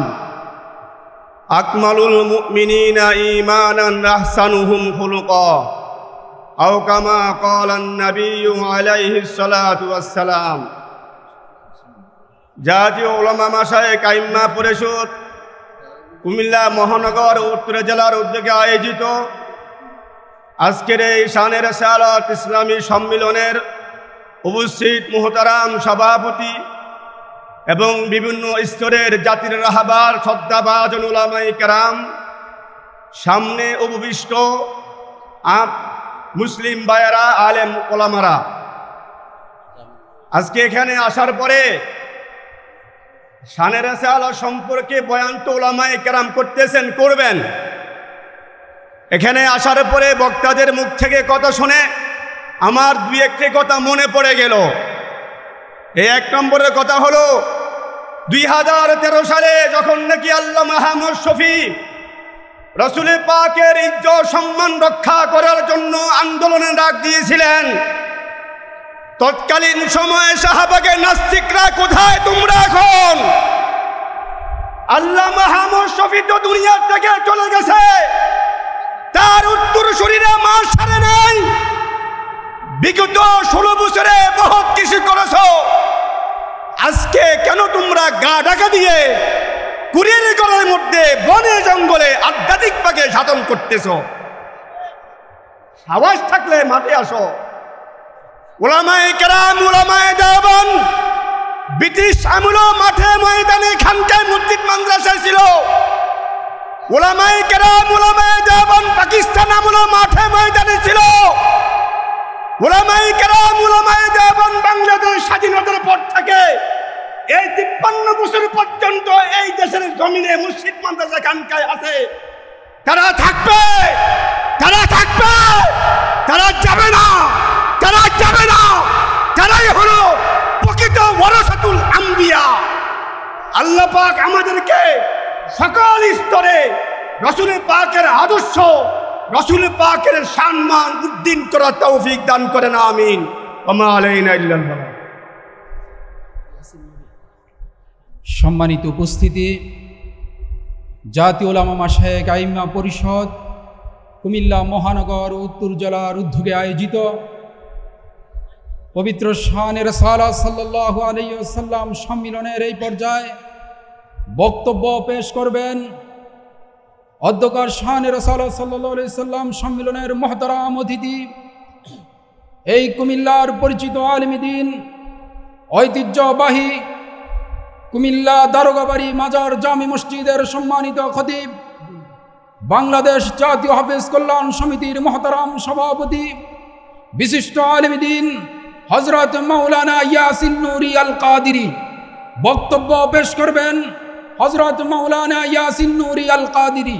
أكمل المؤمنين إيمانا أحسنهم خلقا أو كما قال النبي عليه الصلاة والسلام। জাতীয় উলামা মাশায়েখ আইম্মা পরিষদ কুমিল্লা মহানগর উত্তর জেলার উদ্যোগে আয়োজিত আজকের এই শানে রেসালাত ইসলামী সম্মেলনের উপস্থিত মুহতারাম সভাপতি এবং বিভিন্ন স্তরের জাতির রাহবার শ্রদ্ধাভাজন উলামায়ে কেরাম, সামনে উপবিষ্ট মুসলিম ভাইয়েরা, আলেম ওলামারা, আজকে এখানে আসার পরে শানে রেসালাত সম্পর্কে বয়ান তো উলামায়ে কেরাম করতেছেন, করবেন। এখানে আসার পরে বক্তাদের মুখ থেকে কথা শুনে আমার 2-1টি কথা মনে পড়ে গেল। এই 1 নম্বরের কথা হলো 2013 সালে যখন নাকি আল্লামা আহমদ শফী রসুল পাকের ইজ্জত সম্মান রক্ষা করার জন্য আন্দোলনের ডাক দিয়েছিলেন, তৎকালীন সময়ে সাহাবাকে নাস্তিকরা কোথায় তোমরা এখন? আল্লামা আহমদ শফী তো দুনিয়া থেকে চলে গেছে, তার উত্তরসূরিরা মাস ছাড়ে নাই। বিগত 16 বছরে বহুত কিছু করেছো, আজকে কেন তোমরা গা ঢাকা দিয়ে কুড়ির গলের মধ্যে বনে জঙ্গলে আধ্যাত্মিক পাকে সাধন করতেছ? আওয়াজ থাকলে মাঠে আসো। উলামায়ে কেরাম, উলামায়ে দেওবন্দ ব্রিটিশ আমলো মাঠে ময়দানে খানকায় মসজিদ মাদ্রাসা ছিল। উলামায়ে কেরাম, উলামায়ে দেওবন্দ পাকিস্তান আমলো মাঠে ময়দানে ছিল। উলামায়ে কেরাম, উলামায়ে দেওবন্দ বাংলাদেশ স্বাধীনতার পর থেকে এই 53 বছর পর্যন্ত এই দেশের জমিনে মসজিদ মাদ্রাসা খানকায় আছে। তারা থাকবে, তারা থাকবে, তারা যাবে না, তারা যাবে না। তারাই হলো প্রকৃত ওয়ারাসাতুল আম্বিয়া। আল্লাহ পাক আমাদেরকে সকল স্তরে রসুল পাকের আদর্শ, রসুল পাকের সম্মান উদ্দিন করার তৌফিক দান করেন, আমিন। ওমা আলাইনা ইল্লাল বালাগ। সম্মানিত উপস্থিতি, জাতীয় উলামা মাশায়েখ আইম্মা পরিষদ কুমিল্লা মহানগর উত্তর জেলার উদ্যোগে আয়োজিত পবিত্র শানে রাসূলুল্লাহ সাল্লাল্লাহু আলাইহি ওয়াসাল্লাম সম্মিলনের এই পর্যায়ে বক্তব্য পেশ করবেন অধ্যক্ষ শানে রাসূলুল্লাহ সাল্লাল্লাহু আলাইহি ওয়াসাল্লাম সম্মিলনের মুহতারাম অতিথি, এই কুমিল্লার পরিচিত আলেমে দ্বীন, ঐতিহ্যবাহী কুমিল্লা দারোগাবাড়ি মাজার জামি মসজিদের সম্মানিত খতিব, বাংলাদেশ জাতীয় হাফেজ কল্যাণ সমিতির মহতারাম সভাপতি, বিশিষ্ট আলেমে দ্বীন হযরত মাওলানা ইয়াসিন নুরি আল কাদিরি। বক্তব্য পেশ করবেন হযরত মাওলানা ইয়াসিন নুরি আল কাদিরি।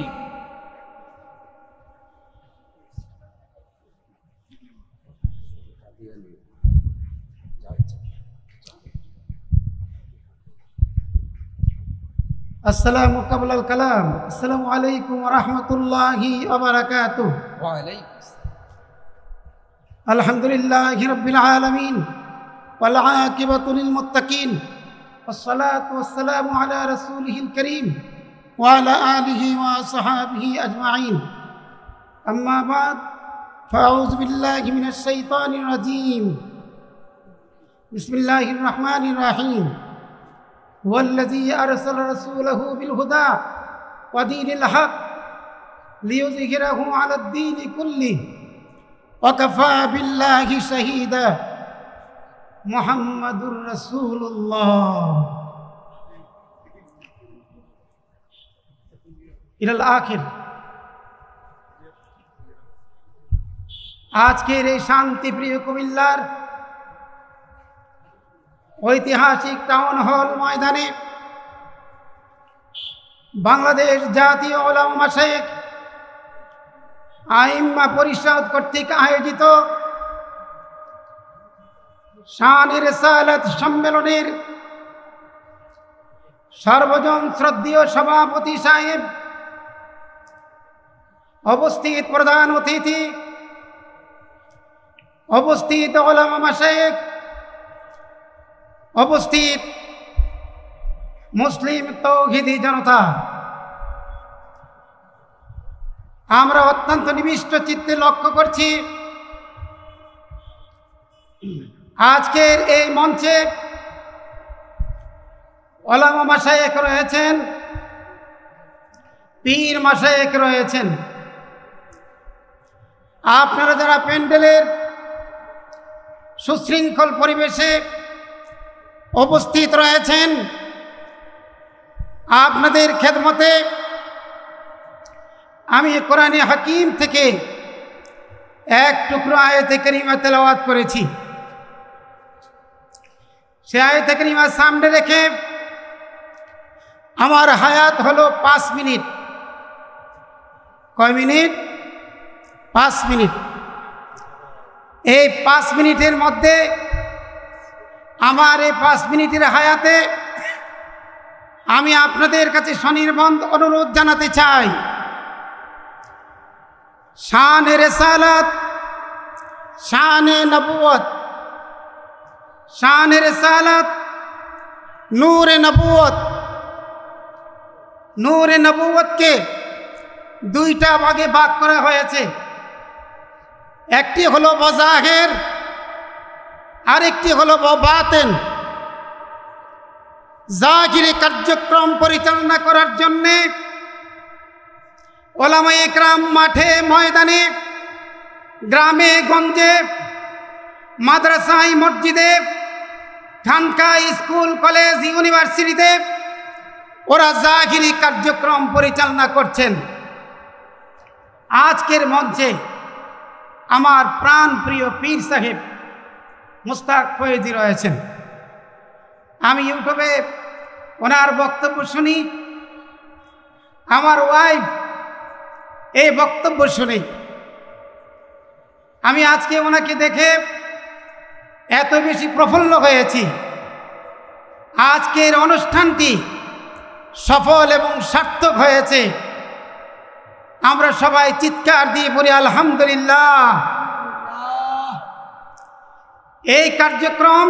আসসালামু কাবলাল কালাম। আসসালামু আলাইকুম ওয়া রাহমাতুল্লাহি ওয়া বারাকাতুহু। ওয়া আলাইকুম আলহামদুলিল্লাহি রাব্বিল আলামিন ওয়াল আকিবাতু লিল মুত্তাকিন ওয়াসসালাতু ওয়াসসালামু আলা রাসূলিহিল কারীম ওয়া আলা আলিহি ওয়া আসহাবিহি আজমাইন। আম্মা বাদ, ফাআউযু বিল্লাহি মিনাশ শাইতানির রাজীম। বিসমিল্লাহির রহমানির রহিম। هو الذي أرسل رسوله بالهدى ودين الحق ليظهره على الدين كله وكفى بالله شهيدا محمد رسول الله إلى الآخر। আজকের এই শান্তিপ্রিয় কুমিল্লার ঐতিহাসিক টাউন হল ময়দানে বাংলাদেশ জাতীয় উলামা মাশায়েখ আইম্মা পরিষদ কর্তৃক আয়োজিত শানে রিসালাত সম্মেলনের সর্বজন শ্রদ্ধেয় সভাপতি সাহেব, উপস্থিত প্রধান অতিথি, উপস্থিত উলামা মাশায়েখ, উপস্থিত মুসলিম তৌহিদি জনতা, আমরা অত্যন্ত নিবিষ্ট চিত্তে লক্ষ্য করছি আজকের এই মঞ্চে উলামা মাশায়েখ রয়েছেন, পীর মাশায়েখ রয়েছেন। আপনারা যারা প্যান্ডেলের সুশৃঙ্খল পরিবেশে উপস্থিত রয়েছেন, আপনাদের খেদমতে আমি কোরআনে হাকিম থেকে এক টুকরো আয়াতে কারিমা তেলাওয়াত করেছি। সে আয়াতে কারিমা সামনে রেখে আমার হায়াত হলো 5 মিনিট। কয় মিনিট? 5 মিনিট। এই 5 মিনিটের মধ্যে আমার এই 5 মিনিটের হায়াতে আমি আপনাদের কাছে সনির্বন্ধ অনুরোধ জানাতে চাই, শানে রিসালাত, শানে নবুয়ত, শানে রিসালাত, নূরে নবুয়ত। নূরে নবুয়তকে দুইটা ভাগে ভাগ করা হয়েছে, একটি হলো বজাহের, আরেকটি হলো বাতেন। জাহিরি কার্যক্রম পরিচালনা করার জন্যে ওলামায়ে ইকরাম মাঠে ময়দানে, গ্রামে গঞ্জে, মাদ্রাসায় মসজিদে, খানকায়, স্কুল কলেজ ইউনিভার্সিটিতে ওরা জাহিরি কার্যক্রম পরিচালনা করছেন। আজকের মঞ্চে আমার প্রাণ প্রিয় পীর সাহেব মুস্তাক ফয়েজি রয়েছেন। আমি ইউটিউবে ওনার বক্তব্য শুনি, আমার ওয়াইফ এই বক্তব্য শুনি। আমি আজকে ওনাকে দেখে এত বেশি প্রফুল্ল হয়েছি। আজকের অনুষ্ঠানটি সফল এবং সার্থক হয়েছে। আমরা সবাই চিৎকার দিয়ে বলি আলহামদুলিল্লাহ। এই কার্যক্রম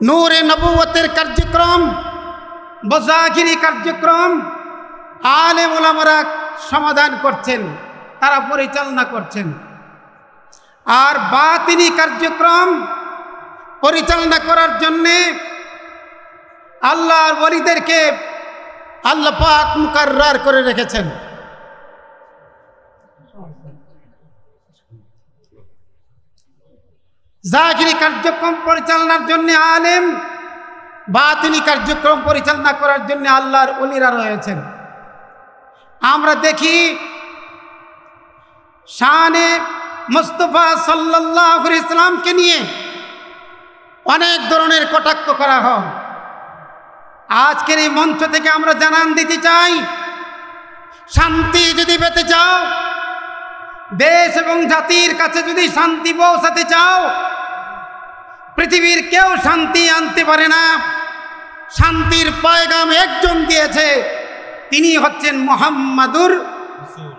নূরে নবুয়তের কার্যক্রম, বজাহিরি কার্যক্রম আলেম ওলামারা সমাধান করছেন, তারা পরিচালনা করছেন। আর বাতিনি কার্যক্রম পরিচালনা করার জন্যে আল্লাহর ওলিদেরকে আল্লাহ পাক মুকাররার করে রেখেছেন। জাহিরি কার্যক্রম পরিচালনার জন্য আলেম, বাতিনি কার্যক্রম পরিচালনা করার জন্য আল্লাহর ওলিরা রয়েছেন। আমরা দেখি শানে মুস্তাফা সাল্লাল্লাহু আলাইহি সাল্লামকে নিয়ে অনেক ধরনের কটাক্ষ করা হয়। আজকের এই মঞ্চ থেকে আমরা জানান দিতে চাই, শান্তি যদি পেতে চাও, দেশ এবং জাতির কাছে যদি শান্তি পৌঁছাতে চাও, পৃথিবীর কেউ শান্তি আনতে পারে না। শান্তির পয়গাম একজন দিয়েছে, তিনি হচ্ছেন মুহাম্মাদুর রাসূল।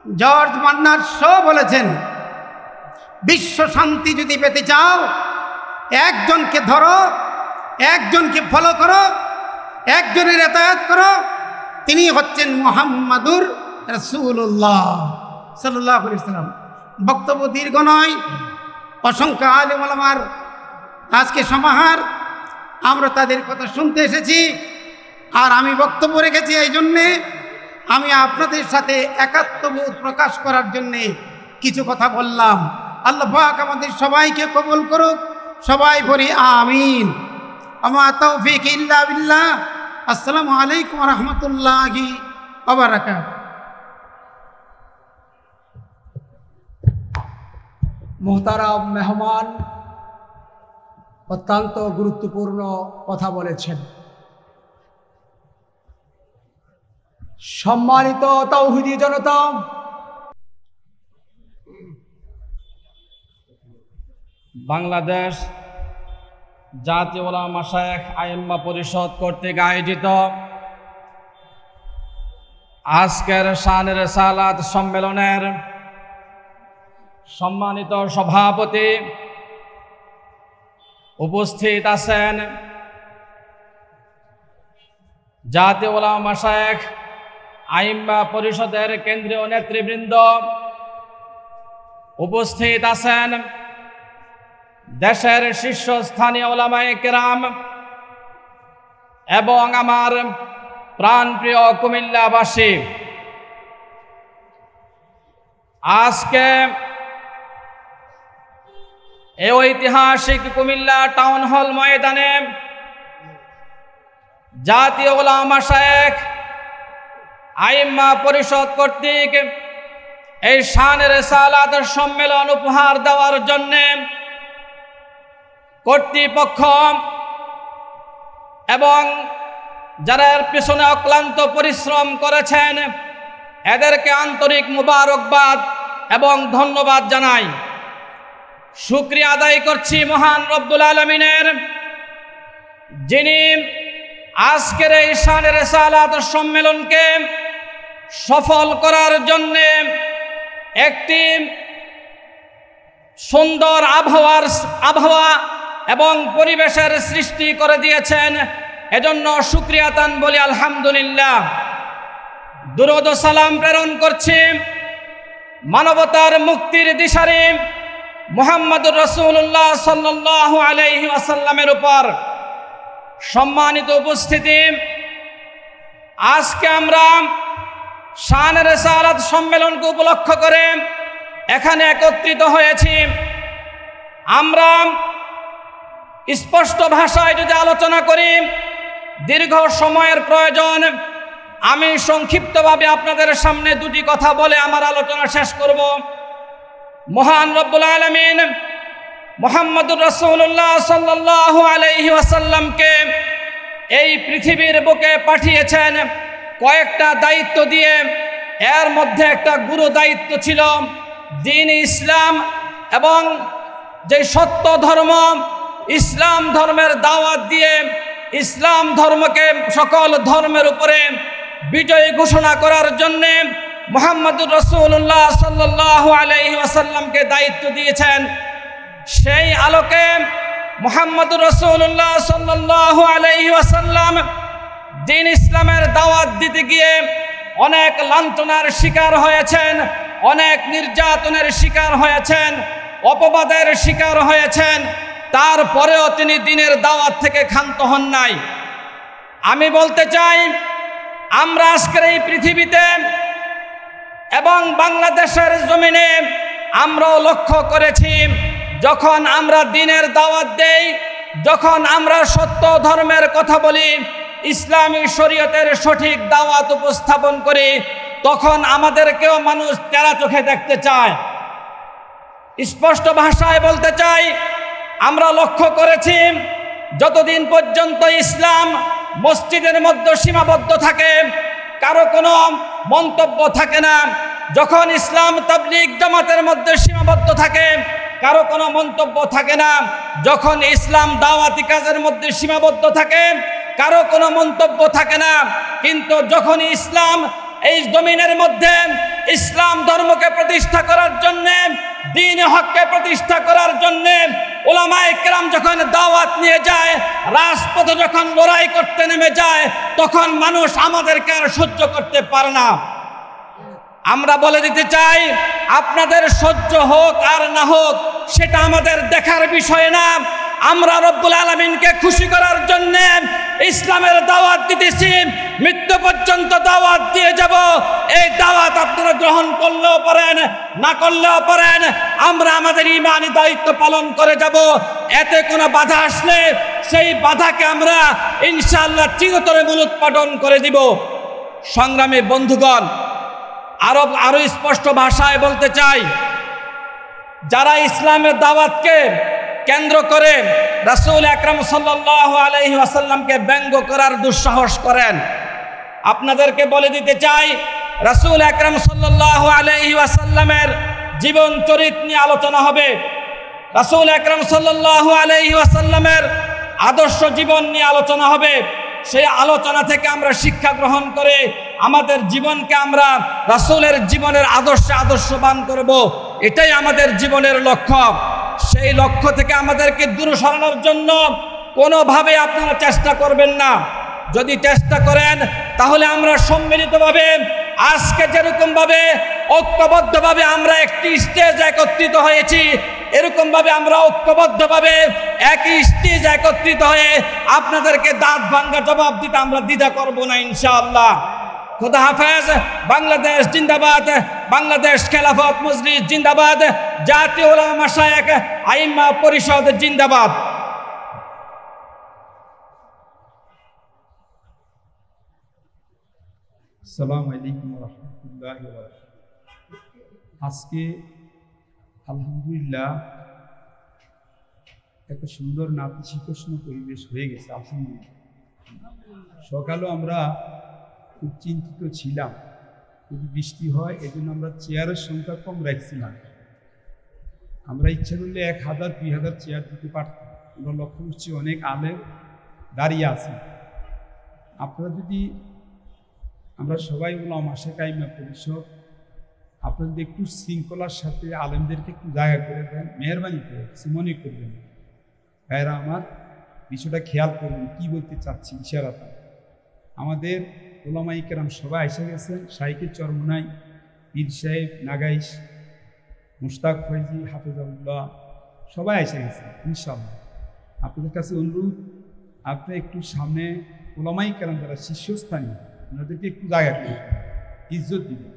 জর্জ বার্নার্ড শো বলেছেন, বিশ্ব শান্তি যদি পেতে চাও, একজনকে ধরো, একজনকে ফলো করো, একজনের ইতাআত করো, তিনি হচ্ছেন মুহাম্মাদুর রাসূলুল্লাহ সাল্লাল্লাহু আলাইহি ওয়াসাল্লাম। বক্তব্য দীর্ঘ নয়, অসংখ্য আলেম ওলামার আজকে সমাহার, আমরা তাদের কথা শুনতে এসেছি। আর আমি বক্তব্য রেখেছি এই জন্যে, আমি আপনাদের সাথে একাত্মবোধ প্রকাশ করার জন্যে কিছু কথা বললাম। আল্লাহ পাক আমাদের সবাইকে কবুল করুক, সবাই বলি আমিন। আমা তৌফিক ইল্লা বিল্লাহ। আসসালামু আলাইকুম ওয়া রাহমাতুল্লাহি ওয়া বারাকাতুহু। মোহতারাম মেহমান অত্যন্ত গুরুত্বপূর্ণ কথা বলেছেন। সম্মানিত তাওহীদি জনতা, বাংলাদেশ জাতীয় উলামা মাশায়েখ আইম্মা পরিষদ কর্তৃক আয়োজিত আজকের শানে রিসালাত সম্মেলনের সম্মানিত সভাপতি, উপস্থিত আছেন জাতীয় উলামা মাশায়েখ আইম্মা পরিষদের কেন্দ্রীয় নেতৃবৃন্দ, উপস্থিত আছেন দেশের শীর্ষস্থানীয় উলামায়ে কেরাম এবং আমার প্রাণপ্রিয় কুমিল্লাবাসী। আজকে এই ঐতিহাসিক কুমিল্লা টাউন হল ময়দানে জাতীয় উলামা মাশায়েখ আইম্মা পরিষদ কর্তৃক এই শানে রিসালাত সম্মেলন উপহার দেওয়ার জন্য কর্তৃপক্ষ এবং যারা এর পিছনে অক্লান্ত পরিশ্রম করেছেন, এদেরকে আন্তরিক মুবারকবাদ এবং ধন্যবাদ জানাই। শুকরিয়া আদায় করছি মহান রব্বুল আলামিনের, যিনি আজকের এই শানে রিসালাত সম্মেলনকে সফল করার জন্য একটি সুন্দর আবহাওয়া এবং পরিবেশের সৃষ্টি করে দিয়েছেন। এজন্য শুকরিয়া তান বলি আলহামদুলিল্লাহ। দুরূদ ও সালাম প্রেরণ করছি মানবতার মুক্তির দিশারি মুহাম্মদুর রাসূলুল্লাহ সাল্লাল্লাহু আলাইহি ওয়াসাল্লামের উপর। সম্মানিত উপস্থিতি, আজকে আমরা শানে রিসালাত সম্মেলনকে উপলক্ষ করে এখানে একত্রিত হয়েছি। আমরা স্পষ্ট ভাষায় যদি আলোচনা করি, দীর্ঘ সময়ের প্রয়োজন। আমি সংক্ষিপ্তভাবে আপনাদের সামনে দুটি কথা বলে আমার আলোচনা শেষ করব। মহান রব্বুল আলামিন মুহাম্মদুর রাসূলুল্লাহ সাল্লাল্লাহু আলাইহি ওয়াসাল্লামকে এই পৃথিবীর বুকে পাঠিয়েছেন কয়েকটা দায়িত্ব দিয়ে। এর মধ্যে একটা গুরু দায়িত্ব ছিল দ্বীন ইসলাম এবং যে সত্য ধর্ম, ইসলাম ধর্মের দাওয়াত দিয়ে ইসলাম ধর্মকে সকল ধর্মের উপরে বিজয়ী ঘোষণা করার জন্যে মুহাম্মদুর রাসূলুল্লাহ সাল্লাল্লাহু আলাইহি ওয়াসাল্লামকে দায়িত্ব দিয়েছেন। সেই আলোকে মুহাম্মদুর রাসূলুল্লাহ সাল্লাল্লাহু আলাইহি ওয়াসাল্লাম দ্বীন ইসলামের দাওয়াত দিতে গিয়ে অনেক লাঞ্ছনার শিকার হয়েছেন, অনেক নির্যাতনের শিকার হয়েছেন, অপবাদের শিকার হয়েছেন। তারপরেও তিনি দ্বীনের দাওয়াত থেকে ক্ষান্ত হন নাই। আমি বলতে চাই, আমরা আজকের এই পৃথিবীতে এবং বাংলাদেশের জমিনে আমরাও লক্ষ্য করেছি, যখন আমরা দ্বীনের দাওয়াত দেই, যখন আমরা সত্য ধর্মের কথা বলি, ইসলামী শরীয়তের সঠিক দাওয়াত উপস্থাপন করি, তখন আমাদেরকেও মানুষ তেরা চোখে দেখতে চায়। স্পষ্ট ভাষায় বলতে চাই, আমরা লক্ষ্য করেছি যতদিন পর্যন্ত ইসলাম মসজিদের মধ্যে সীমাবদ্ধ থাকে, কারো কোনো মন্তব্য থাকে না। যখন ইসলাম তাবলীগ জামাতের মধ্যে সীমাবদ্ধ থাকে, কারো কোনো মন্তব্য থাকে না। যখন ইসলাম দাওয়াতি কাজের মধ্যে সীমাবদ্ধ থাকে, কারো কোনো মন্তব্য থাকে না। কিন্তু যখন ইসলাম এই জমিনের মধ্যে ইসলাম ধর্মকে প্রতিষ্ঠা করার জন্য, দ্বীন হককে প্রতিষ্ঠা করার জন্য উলামায়ে কেরাম যখন দাওয়াত নিয়ে যায়, রাজপথে যখন লড়াই করতে নেমে যায়, তখন মানুষ আমাদেরকে আর সহ্য করতে পারে না। আমরা বলে দিতে চাই, আপনাদের সহ্য হোক আর না হোক সেটা আমাদের দেখার বিষয় না। আমরা রব্বুল আলামিনকে খুশি করার জন্য ইসলামের দাওয়াত দিতেছি, মৃত্যু পর্যন্ত দাওয়াত দিয়ে যাব। এই দাওয়াত আপনারা গ্রহণ করলেও পারেন, না করলেও পারেন, আমরা আমাদের ঈমানি দায়িত্ব পালন করে যাব। এতে কোনো বাধা আসলে সেই বাধাকে আমরা ইনশাআল্লাহ চিরতরে মূলোৎপাটন করে দিব। সংগ্রামী বন্ধুগণ, আরো স্পষ্ট ভাষায় বলতে চাই, যারা ইসলামের দাওয়াতকে কেন্দ্র করে রাসূল আকরাম সাল্লাল্লাহু আলাইহি ওয়াসাল্লামকে ব্যঙ্গ করার দুঃসাহস করেন, আপনাদেরকে বলে দিতে চাই, রাসূল আকরাম সাল্লাল্লাহু আলাইহি ওয়াসাল্লামের জীবন চরিত্র নিয়ে আলোচনা হবে। রাসূল আকরাম সাল্লাল্লাহু আলাইহি ওয়াসাল্লামের আদর্শ জীবন নিয়ে আলোচনা হবে। সেই আলোচনা থেকে আমরা শিক্ষা গ্রহণ করে আমাদের জীবনকে আমরা রাসূলের জীবনের আদর্শবান করব। এটাই আমাদের জীবনের লক্ষ্য। সেই লক্ষ্য থেকে আমাদেরকে দূরে সরানোর জন্য কোনোভাবে আপনারা চেষ্টা করবেন না। যদি চেষ্টা করেন তাহলে আমরা সম্মিলিতভাবে আজকে যেরকমভাবে ঐক্যবদ্ধভাবে আমরা একটি স্টেজ একত্রিত হয়েছি, এরকমভাবে আমরা ঐক্যবদ্ধভাবে একই স্টেজ একত্রিত হয়ে আপনাদেরকে দাঁত ভাঙ্গা জবাব দিতে আমরা দ্বিধা করব না ইনশাআল্লাহ। খুদা হাফেজ। বাংলাদেশ জিন্দাবাদ, বাংলাদেশ খেলাফত মজলিস জিন্দাবাদ, জাতীয় উলামা মাশায়েখ আইম্মা পরিষদ জিন্দাবাদ। আসসালামু আলাইকুম ওয়া রাহমাতুল্লাহি ওয়া বারাকাতুহু। আজকে আলহামদুলিল্লাহ একটা সুন্দর নাতিশীতোষ্ণ পরিবেশ হয়ে গেছে। আলহামদুলিল্লাহ সকালেও আমরা খুব চিন্তিত ছিলাম, যদি বৃষ্টি হয় এজন্য আমরা চেয়ারের সংখ্যা কম রাখছিলাম। আমরা ইচ্ছা করলে 1000 2000 চেয়ার দিতে পারতাম। আমরা লক্ষ্য করছি অনেক আলেম দাঁড়িয়ে আছে। আপনারা যদি, আমরা সবাই উলামা কাইমা পরিষদ, আপনারা যদি একটু শৃঙ্খলার সাথে আলেমদেরকে একটু জায়গা করে দেন, মেহরবানি করে কিছু মনে করবেন। ভাইরা আমার, বিষয়টা খেয়াল করবেন কি বলতে চাচ্ছি ইশারাটা। আমাদের ওলামাই কেরাম সবাই এসে গেছেন, শাইখের চরমনাই, পীর সাহেব, নাগাইশ, মুশতাক ফয়জি, হাফেজাউল্লাহ সবাই এসে গেছেন ইনশাআল্লাহ। আপনাদের কাছে অনুরোধ, আপনি একটু সামনে ওলামাই কেরাম যারা শীর্ষস্থানীয় ওনাদেরকে একটু জায়গা করবেন, ইজ্জত দিবেন।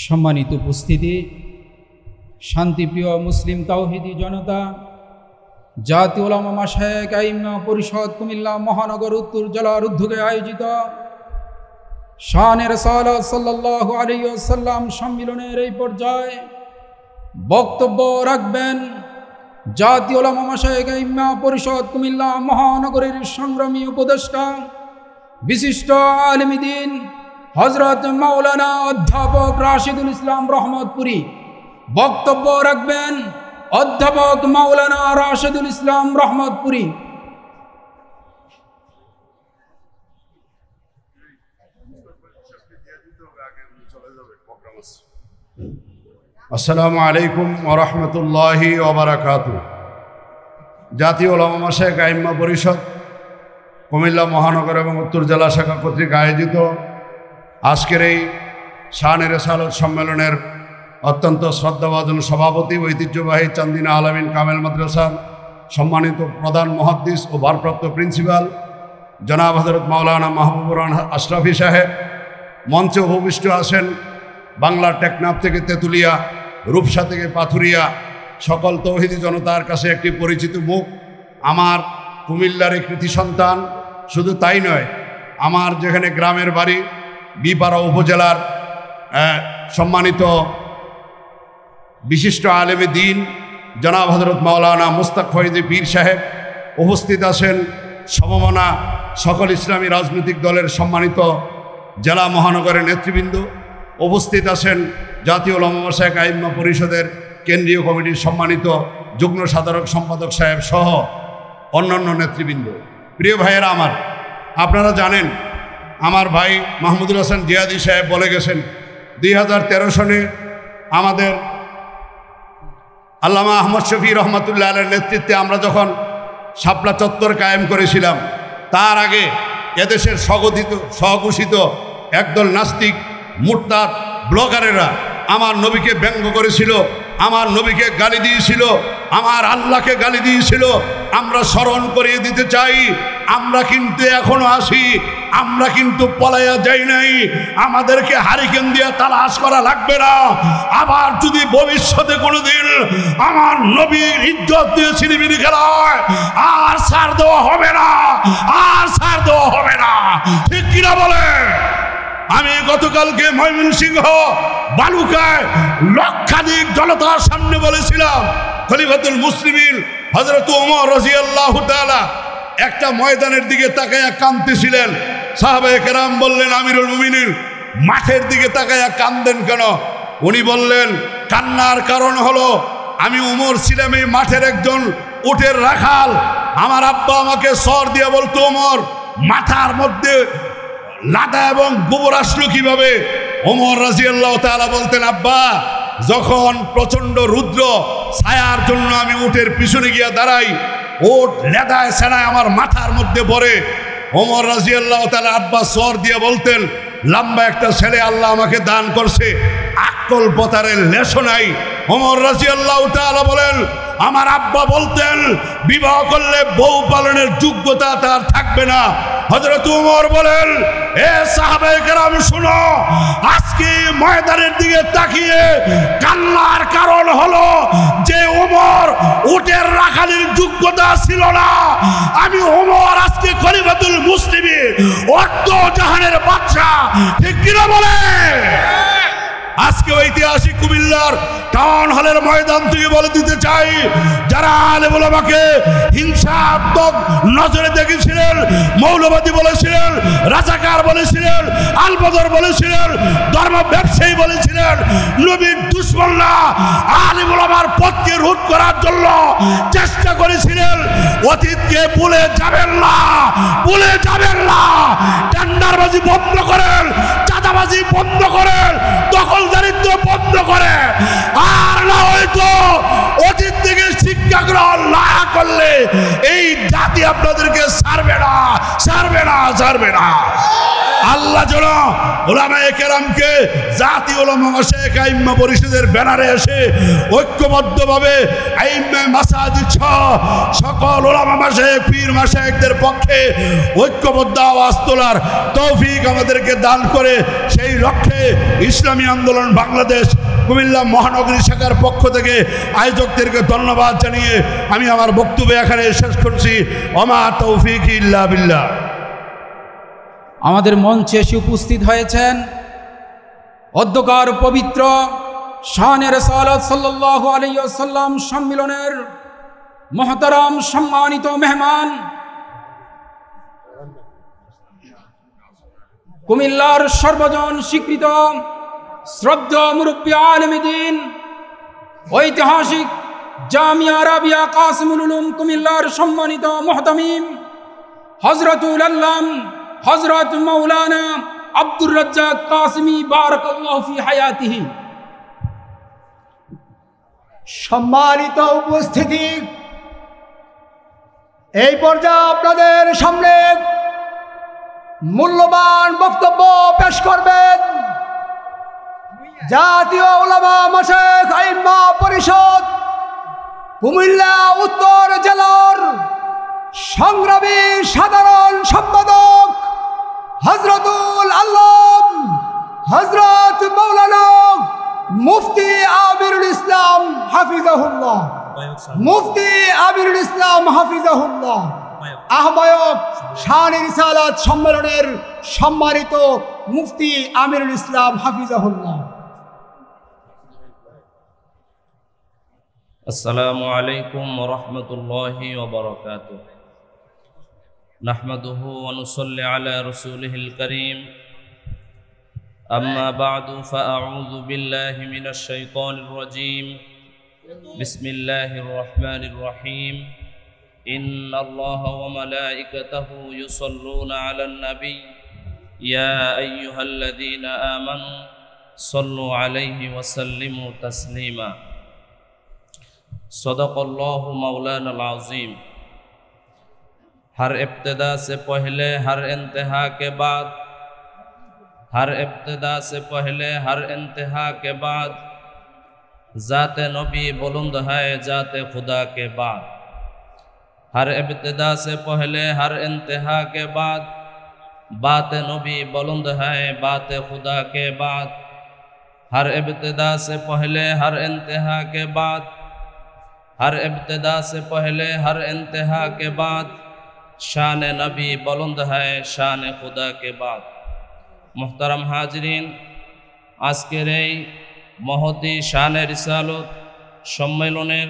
সম্মানিত উপস্থিতি, শান্তিপ্রিয় মুসলিম তাওহিদি জনতা, জাতীয় উলামা মাশায়েখ আইম্মা পরিষদ কুমিল্লা মহানগর উত্তর জেলার উদ্যোগে আয়োজিত শানে রাসূলুল্লাহ সাল্লাল্লাহু আলাইহি ওয়াসাল্লাম সম্মিলনের এই পর্যায়ে বক্তব্য রাখবেন জাতীয় উলামা মাশায়েখ আইম্মা পরিষদ কুমিল্লা মহানগরের সংগ্রামী উপদেষ্টা, বিশিষ্ট আলেম দ্বীন হযরত মাওলানা অধ্যাপক রাশিদুল ইসলাম রহমতপুরী। বক্তব্য রাখবেন অধ্যাপক মাওলানা রাশিদুল ইসলাম রহমতপুরী। আসসালামু আলাইকুম ওয়া রাহমাতুল্লাহি ওয়া বারাকাতুহু। জাতীয় উলামা মাশায়েখ আইম্মা পরিষদ কুমিল্লা মহানগর এবং উত্তর জেলা শাখা কর্তৃক আয়োজিত আজকের এই শানে রিসালাত সম্মেলনের অত্যন্ত শ্রদ্ধাভাজন সভাপতি, ঐতিহ্যবাহী চান্দিনা আলামিন কামেল মাদ্রাসার সম্মানিত প্রধান মুহাদ্দিস ও ভারপ্রাপ্ত প্রিন্সিপাল জনাব হযরত মাওলানা মাহবুবুর রহমান আশরাফি সাহেব, মঞ্চে উপবিষ্ট আছেন বাংলার টেকনাফ থেকে তেঁতুলিয়া, রূপসা থেকে পাথুরিয়া সকল তৌহিদি জনতার কাছে একটি পরিচিত মুখ। আমার কুমিল্লার কৃতি সন্তান, শুধু তাই নয়, আমার যেখানে গ্রামের বাড়ি বিপাড়া উপজেলার সম্মানিত বিশিষ্ট আলেমে দ্বীন জনাব হযরত মাওলানা মুশতাক ফয়জি পীর সাহেব উপস্থিত আছেন। সমমনা সকল ইসলামী রাজনৈতিক দলের সম্মানিত জেলা মহানগরের নেতৃবৃন্দ উপস্থিত আছেন। জাতীয় উলামা মাশায়েখ আইম্মা পরিষদের কেন্দ্রীয় কমিটির সম্মানিত যুগ্ম সাধারণ সম্পাদক সাহেব সহ অন্যান্য নেতৃবৃন্দ। প্রিয় ভাইয়েরা আমার, আপনারা জানেন আমার ভাই মাহমুদুল হাসান জিয়াদি সাহেব বলে গেছেন 2013 সনে আমাদের আল্লামা আহমদ শফি রহমতুল্লাহ আলাইহির নেতৃত্বে আমরা যখন শাপলা চত্বর কায়েম করেছিলাম, তার আগে এদেশের স্বঘোষিত একদল নাস্তিক মুরতাদ ব্লগারেরা আমার নবীকে ব্যঙ্গ করেছিল, আমার নবীকে গালি দিয়েছিল, আমার আল্লাহকে গালি দিয়েছিল। আমরা স্মরণ করিয়ে দিতে চাই, আমরা কিন্তু এখনো আছি, আমরা কিন্তু পলাইয়া যাই নাই। আমাদেরকে হারিকেন দিয়ে তালাশ করা লাগবে না। আবার যদি ভবিষ্যতে কোনোদিন আমার নবীর ইজ্জত দিয়ে ছিনিমিনি খেলা হয়, আর ছাড় দেওয়া হবে না, আর ছাড় দেওয়া হবে না। ঠিক কিনা বলে? আমি গতকালকে ময়মনসিংহ বালুকায় লক্ষাধিক জনতার সামনে বলেছিলাম, খলিফাতুল মুসলিমিন হযরত ওমর রাদিয়াল্লাহু তাআলা একটা ময়দানের দিকে তাকায়া কাঁদতেছিলেন। সাহাবায়ে কেরাম বললেন, আমিরুল মুমিনিন মাঠের দিকে তাকায়া কাঁদেন কেন? উনি বললেন, কান্নার কারণ হলো আমি ওমর ছিলাম এই মাঠের একজন উটের রাখাল। আমার আব্বা আমাকে সর দিয়ে বলতো, ওমর মাথার মধ্যে লাদা এবং গোবর আসলো কিভাবে? ওমর রাদিয়াল্লাহু তাআলা বলতেন, আব্বা যখন প্রচন্ড রুদ্র ছায়ার জন্য আমি উটের পিছনে গিয়া দাঁড়াই, উট লেদায় সেনায় আমার মাথার মধ্যে পড়ে। ওমর রাদিয়াল্লাহু তাআলা আব্বা সর দিয়ে বলতেন, লম্বা একটা ছেলে আল্লাহ আমাকে দান করছে, আকল পতারের লেশও নাই। ওমর রাদিয়াল্লাহু তাআলা বলেন, আমার আব্বা বলতেন বিবাহ করলে বউ পালনের যোগ্যতা তার থাকবে না। হযরত ওমর বলেন, এ সাহাবায়ে কেরাম শুনো, আজকে ময়দানের দিকে তাকিয়ে কান্নার কারণ হলো যে ওমর উটের রাখালির যোগ্যতা ছিল না। আমি ওমর আজকে খলিফাতুল মুসলিমিন, অর্ধ জাহানের বাদশা। ঠিক কিনা বলে? আজকে ঐতিহাসিক কুমিল্লার টাউন হলের ময়দান থেকে বলে দিতে চাই, যারা আলেম ওলামাকে হিংসাত্মক নজরে দেখেছিলেন, মৌলবাদী বলেছিলেন, রাজাকার বলেছিলেন, আলবদর বলেছিলেন, ধর্ম ব্যবসায়ী বলেছিলেন, নবীর দুশমনরা আলেম ওলামার পথকে রোধ করার জন্য চেষ্টা করেছিলেন। অতীতকে ভুলে যাবেন না, ভুলে যাবেন না। টেন্ডারবাজি বন্ধ করেন, চাঁদাবাজি বন্ধ করেন, দখলদারিত্ব বন্ধ করে, আর না হয়তো অতীত থেকে শিক্ষা গ্রহণ না করলে এই জাতি আপনাদেরকে ছাড়বে না, ছাড়বে না, ছাড়বে না। আল্লাহ যেন ওলামায়ে কেরামকে জাতীয় ওলামা মাশায়েখ আইম্মা পরিষদের ব্যানারে এসে ঐক্যবদ্ধভাবে আইম্মা মাসাজিদ সহ সকল ওলামা মাশায়েখ পীর মাশায়েখদের পক্ষে ঐক্যবদ্ধ আওয়াজ তোলার তৌফিক আমাদেরকে দান করে সেই লক্ষ্যে ইসলামী আন্দোলন বাংলাদেশ কুমিল্লা মহানগরী শাখার পক্ষ থেকে আয়োজকদেরকে ধন্যবাদ জানিয়ে আমি আমার বক্তব্য এখানে শেষ করছি। ওমা তৌফিক ইল্লা বিল্লাহ। আমাদের মঞ্চে এসে উপস্থিত হয়েছেন অধ্যকার পবিত্র শানে রিসালাত সাল্লাল্লাহু আলাইহি ওয়াসাল্লাম সম্মিলনের মহতারাম সম্মানিত মেহমান, কুমিল্লার সর্বজন স্বীকৃত শ্রদ্ধা মুরব্বী আলেম দ্বীন, ঐতিহাসিক জামিয়া আরাবিয়া কাসিমুল উলুম কুমিল্লার সম্মানিত মুহতামিম হযরতুল আল্লাম হযরত মাওলানা আব্দুর রাজ্জাক কাসিমি বারাকাল্লাহু ফি হায়াতিহি। সম্মানিত উপস্থিতি, এই পর্যায়ে আপনাদের সামনে মূল্যবান বক্তব্য পেশ করবেন জাতীয় উলামা মাশায়েখ আইম্মা পরিষদ কুমিল্লা উত্তর জেলার সংগ্রামী সাধারণ সম্পাদক হযরতুল আল্লাম হযরত মাওলানা মুফতি আমিরুল ইসলাম হাফিজাহুল্লাহ, মুফতি আমিরুল ইসলাম হাফিজাহুল্লাহ, আহ্বায়ক শানে রিসালাত সম্মেলনের সম্মানিত মুফতি আমিরুল ইসলাম হাফিজাহুল্লাহ। আসসালামু আলাইকুম ওয়া রাহমাতুল্লাহি ওয়া বারাকাতুহু। নাহমাদুহু ওয়া নুসাল্লি আলা রাসূলিহিল কারীম। আম্মা বা'দু ফাআউযু বিল্লাহি মিনাশ শাইতানির রাজীম। বিসমিল্লাহির রাহমানির রাহিম। ইন্নাল্লাহা ওয়া মালাইকাতাহু ইউসাল্লুনা আলান নাবী ইয়া আইয়ুহাল্লাযীনা আমানু সাল্লু আলাইহি ওয়া সাল্লিমু তাসলিমা। सदक़ल्लाहु मौलाना अज़ीम। हर इब्तिदा से पहले हर इंतहा के बाद, हर इब्तिदा से पहले हर इंतहा के बाद ज़ाते नबी बुलंद है ज़ाते खुदा के बाद। हर इब्तिदा से पहले हर इंतहा के बाद बात नबी बुलंद है बात खुदा के बाद। हर इब्तिदा से पहले हर इंतहा के बाद, हर इब्तिदा से पहले हर इंतहा के बाद शान नबी बुलंद है शान खुदा के बाद। मुहतरम हाजरीन, आजकेर এই মহতি শানে রিসালত সম্মেলনের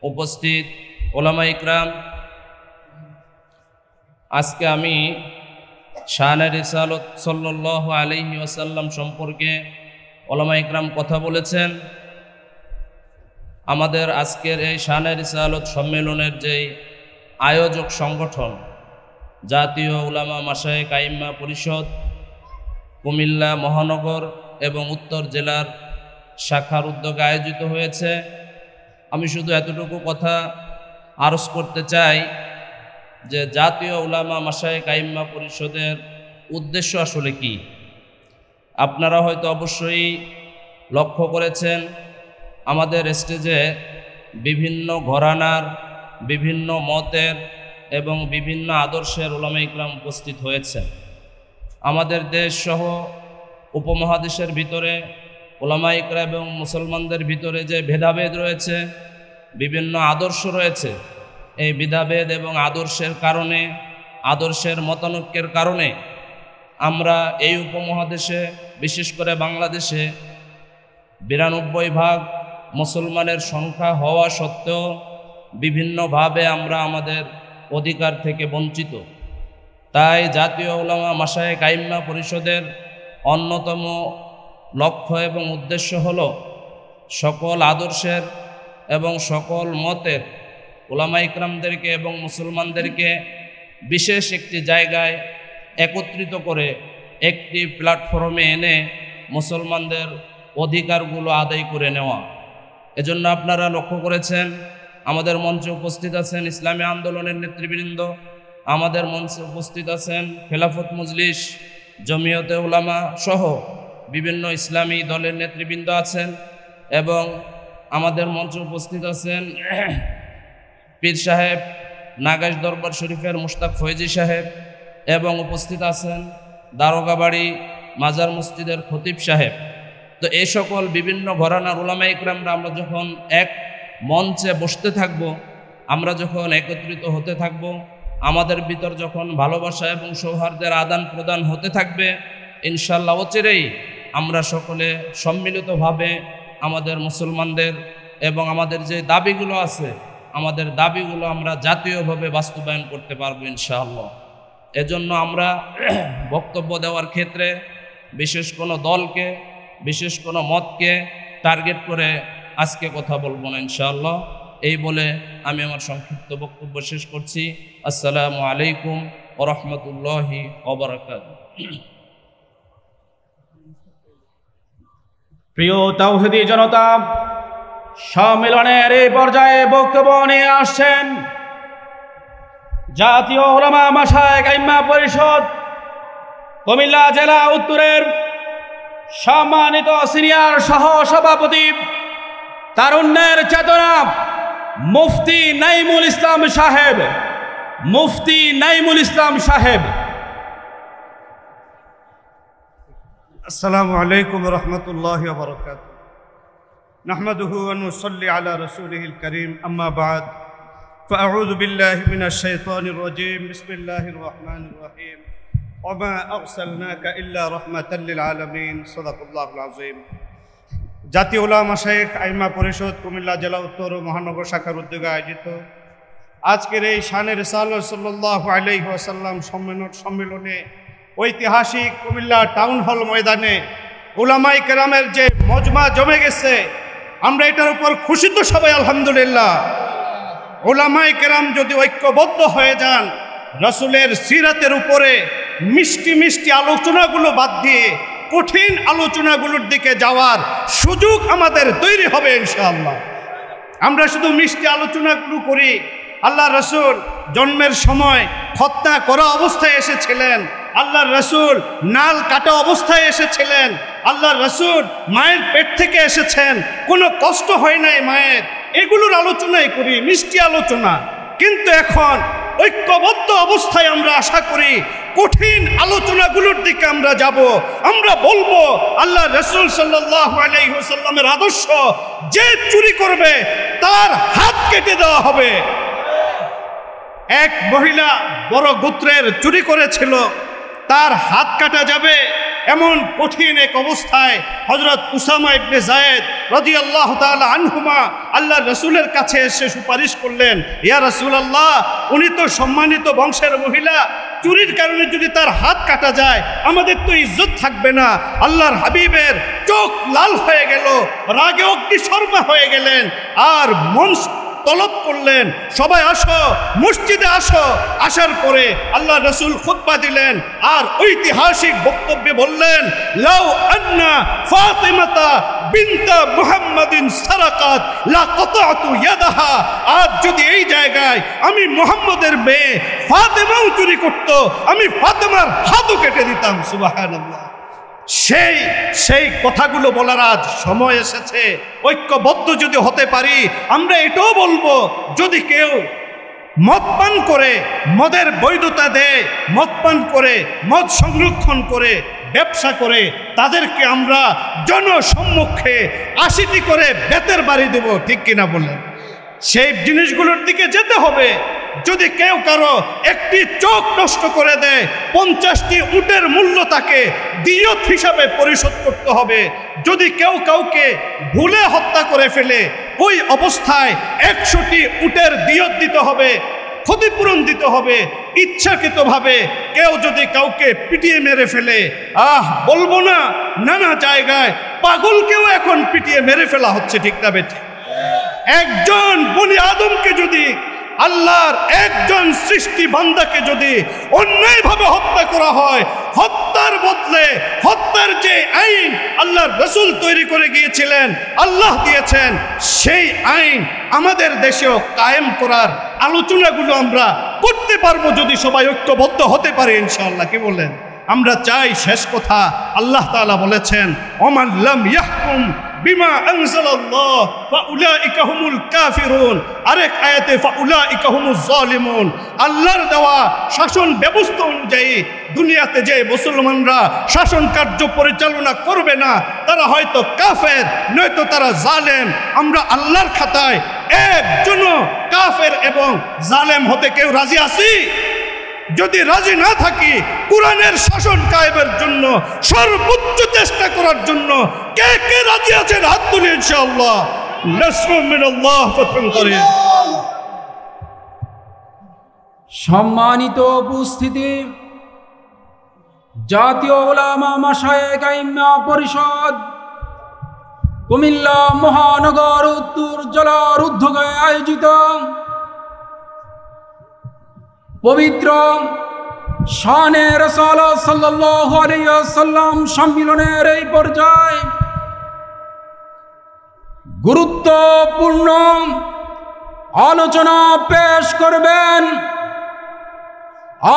উপস্থিত ওলামা ইকরাম, আজকে আমি শানে রিসালত সাল্লাল্লাহু আলাইহি ওয়াসাল্লাম সম্পর্কে ওলামা ইকরাম কথা বলেছেন। আমাদের আজকের এই শানে রিসালত সম্মেলনের যে আয়োজক সংগঠন জাতীয় উলামা মাশায়েখ আইম্মা পরিষদ কুমিল্লা মহানগর এবং উত্তর জেলার শাখার উদ্যোগে আয়োজিত হয়েছে, আমি শুধু এতটুকু কথা আরজ করতে চাই যে জাতীয় উলামা মাশায়েখ আইম্মা পরিষদের উদ্দেশ্য আসলে কি। আপনারা হয়তো অবশ্যই লক্ষ্য করেছেন আমাদের স্টেজে বিভিন্ন ঘরানার, বিভিন্ন মতের এবং বিভিন্ন আদর্শের উলামা ইকরাম উপস্থিত হয়েছে। আমাদের দেশ সহ উপমহাদেশের ভিতরে উলামা ইকরাম এবং মুসলমানদের ভিতরে যে ভেদাভেদ রয়েছে, বিভিন্ন আদর্শ রয়েছে, এই ভেদাভেদ এবং আদর্শের কারণে, আদর্শের মতানৈক্যের কারণে আমরা এই উপমহাদেশে বিশেষ করে বাংলাদেশে 92% মুসলমানের সংখ্যা হওয়া সত্ত্বেও বিভিন্নভাবে আমরা আমাদের অধিকার থেকে বঞ্চিত। তাই জাতীয় উলামা মাশায়েখ আইম্মা পরিষদের অন্যতম লক্ষ্য এবং উদ্দেশ্য হল সকল আদর্শের এবং সকল মতের উলামা ইকরামদেরকে এবং মুসলমানদেরকে বিশেষ একটি জায়গায় একত্রিত করে একটি প্ল্যাটফর্মে এনে মুসলমানদের অধিকারগুলো আদায় করে নেওয়া। এজন্য আপনারা লক্ষ্য করেছেন আমাদের মঞ্চে উপস্থিত আছেন ইসলামী আন্দোলনের নেতৃবৃন্দ, আমাদের মঞ্চে উপস্থিত আছেন খেলাফত মজলিস, জমিয়তে উলামা সহ বিভিন্ন ইসলামী দলের নেতৃবৃন্দ আছেন এবং আমাদের মঞ্চে উপস্থিত আছেন পীর সাহেব, নাগাইশ দরবার শরীফের মুশতাক ফয়েজি সাহেব এবং উপস্থিত আছেন দারোগাবাড়ি মাজার মসজিদের খতিব সাহেব। তো এই সকল বিভিন্ন ঘরানার উলামা ইকরামরা আমরা যখন এক মঞ্চে বসতে থাকব, আমরা যখন একত্রিত হতে থাকব, আমাদের ভিতর যখন ভালোবাসা এবং সৌহার্দ্যের আদান প্রদান হতে থাকবে, ইনশাল্লাহ অচিরেই আমরা সকলে সম্মিলিতভাবে আমাদের মুসলমানদের এবং আমাদের যে দাবিগুলো আছে, আমাদের দাবিগুলো আমরা জাতীয়ভাবে বাস্তবায়ন করতে পারবো ইনশাআল্লাহ। এজন্য আমরা বক্তব্য দেওয়ার ক্ষেত্রে বিশেষ কোনো দলকে, বিশেষ কোনো মতকে টার্গেট করে আজকে কথা বলবো না ইনশাআল্লাহ। এই বলে আমি আমার সংক্ষিপ্ত বক্তব্য শেষ করছি। আসসালামু আলাইকুম ওয়া রাহমাতুল্লাহি ওয়া বারাকাতুহু। প্রিয় তাওহীদি জনতা, সম্মেলনের এই পর্যায়ে বক্তব্য নিয়ে আসছেন জাতীয় উলামা মাশায়েখ আইম্মা পরিষদ কুমিল্লা জেলা উত্তরের সম্মানিত সিনিয়র সহ সভাপতি, তারুণ্যের চেতনা, মুফতি নাইমুল ইসলাম সাহেব। মুফতি নাইমুল ইসলাম সাহেব। السلام عليكم ورحمة الله وبركاته. نحمده ونصلي على رسوله الكريم. أما بعد فأعوذ بالله من الشيطان الرجيم. بسم الله الرحمن الرحيم. وما أرسلناك إلا رحمة للعالمين. صدق الله العظيم. জাতীয় উলামা মাশায়েখ আইম্মা পরিষদ কুমিল্লা জেলা উত্তর ও মহানগর শাখার উদ্যোগে আয়োজিত আজকের এই শানে রিসালাত সাল্লাল্লাহু আলাইহি ওয়াসাল্লাম সম্মেলনে ঐতিহাসিক কুমিল্লা টাউন হল ময়দানে উলামায়ে কেরামের যে মজমা জমে গেছে, আমরা এটার উপর খুশি তো সবাই আলহামদুলিল্লাহ। উলামায়ে কেরাম যদি ঐক্যবদ্ধ হয়ে যান, রাসূলের সিরাতের উপরে মিষ্টি মিষ্টি আলোচনাগুলো বাদ দিয়ে কঠিন আলোচনাগুলোর দিকে যাওয়ার সুযোগ আমাদের তৈরি হবে ইনশাআল্লাহ। আমরা শুধু মিষ্টি আলোচনাগুলো করি। আল্লাহ রাসূল জন্মের সময় খতনা করা অবস্থায় এসেছিলেন, আল্লাহ রাসূল নাল কাটা অবস্থায় এসেছিলেন, আল্লাহ রাসূল মায়ের পেট থেকে এসেছেন, কোনো কষ্ট হয় নাই মায়ের, এগুলোর আলোচনাই করি, মিষ্টি আলোচনা। কিন্তু এখন ঐক্যবদ্ধ অবস্থায় আমরা আশা করি কঠিন আলোচনাগুলোর দিকে আমরা যাব। আমরা বলবো আল্লাহ রাসূল সাল্লাল্লাহু আলাইহি ওয়াসাল্লামের আদর্শ, যে চুরি করবে তার হাত কেটে দেওয়া হবে। এক মহিলা বড় গোত্রের চুরি করেছিল, তার হাত কাটা যাবে এমন কঠিন এক অবস্থায় হযরত উসামা ইবনে যায়েদ রাদিয়াল্লাহু তাআলা আনহুমা আল্লাহ রাসূলের কাছে এসে সুপারিশ করলেন, ইয়া রাসূলুল্লাহ, উনি তো সম্মানিত বংশের মহিলা, চুরির কারণে যদি তার হাত কাটা যায় আমাদের তো ইজ্জত থাকবে না। আল্লাহর হাবিবের চোখ লাল হয়ে গেল, রাগে অগ্নিশর্মা হয়ে গেলেন, আর মন তলব করলেন, সবাই আসো, মসজিদে আসো। আসার পরে আল্লাহ রাসূল খুতবা দিলেন আর ঐতিহাসিক বক্তব্যে বললেন, লাউ আন্না ফাতিমাতা বিনতা মুহাম্মাদিন সারাকাত লা কাতাতু ইয়াদাহা। আজ যদি এই জায়গায় আমি মুহাম্মদের মেয়ে ফাতেমাও চুরি করত, আমি ফাতেমার হাতও কেটে দিতাম। সুবহানাল্লাহ। সেই কথাগুলো বলার আজ সময় এসেছে। ঐক্যবদ্ধ যদি হতে পারি, আমরা এটাও বলবো, যদি কেউ মদ পান করে, মদের বৈধতা দেয়, মদ পান করে, মদ সংরক্ষণ করে, ব্যবসা করে, তাদেরকে আমরা জনসম্মুখে ৮০টি করে বেতের বাড়ি দেব, ঠিক কিনা বললেন? সেই জিনিসগুলোর দিকে যেতে হবে। যদি কেউ কারো একটি চোখ নষ্ট করে দেয় 50টি উটের মূল্য তাকে দিয়ত হিসাবে পরিশোধ করতে হবে। যদি কেউ কাউকে ভুলে হত্যা করে ফেলে ওই অবস্থায় 100টি উটের দিয়ত দিতে হবে, ক্ষতিপূরণ দিতে হবে। ইচ্ছাকৃতভাবে কেউ যদি কাউকে পিটিয়ে মেরে ফেলে, বলবো না, নানা জায়গায় পাগলকেও এখন পিটিয়ে মেরে ফেলা হচ্ছে, ঠিক না বেঠিক? একজন বনি আদমকে যদি, আল্লাহর একজন সৃষ্টি বান্দাকে যদি অন্যায়ভাবে হত্যা করা হয়, হত্যার বদলে হত্যার যে আইন আল্লাহর রাসূল তৈরি করে গিয়েছিলেন, আল্লাহ দিয়েছেন, সেই আইন আমাদের দেশেও কায়েম করার আলোচনাগুলো আমরা করতে পারবো যদি সবাই ঐক্যবদ্ধ হতে পারে ইনশাআল্লাহ। কি বলেন? আমরা চাই, শেষ কথা, আল্লাহ তাআলা বলেছেন ওমান লাম ইয়াহকুম বিমা আনজালাল্লাহ ফাউলাইকা হুমুল কাফিরুন। আরেক আয়াতে ফাউলাইকা হুমুজ জালিমুন। আল্লাহর দেওয়া শাসন ব্যবস্থা অনুযায়ী দুনিয়াতে যে মুসলমানরা শাসন কার্য পরিচালনা করবে না, তারা হয়তো কাফের, নয়তো তারা জালেম। আমরা আল্লাহর খাতায় একজনও কাফের এবং জালেম হতে কেউ রাজি আছি? যদি রাজি না থাকি, কোরআনের শাসন কায়েমের জন্য সর্বোচ্চ চেষ্টা করার জন্য কে কে রাজি আছেন হাত তুলে ইনশাআল্লাহ। নাসরুম মিনাল্লাহ, ফাতহুন করিম। সম্মানিত উপস্থিতি, জাতীয় উলামা মাশায়েখ আইম্মা পরিষদ কুমিল্লা মহানগর উত্তর জেলার উদ্যোগে আয়োজিত পবিত্র শানে রাসূলুল্লাহ সাল্লাল্লাহু আলাইহি ওয়াসাল্লাম সম্মিলনের এই পর্যায়ে গুরুত্বপূর্ণ আলোচনা পেশ করবেন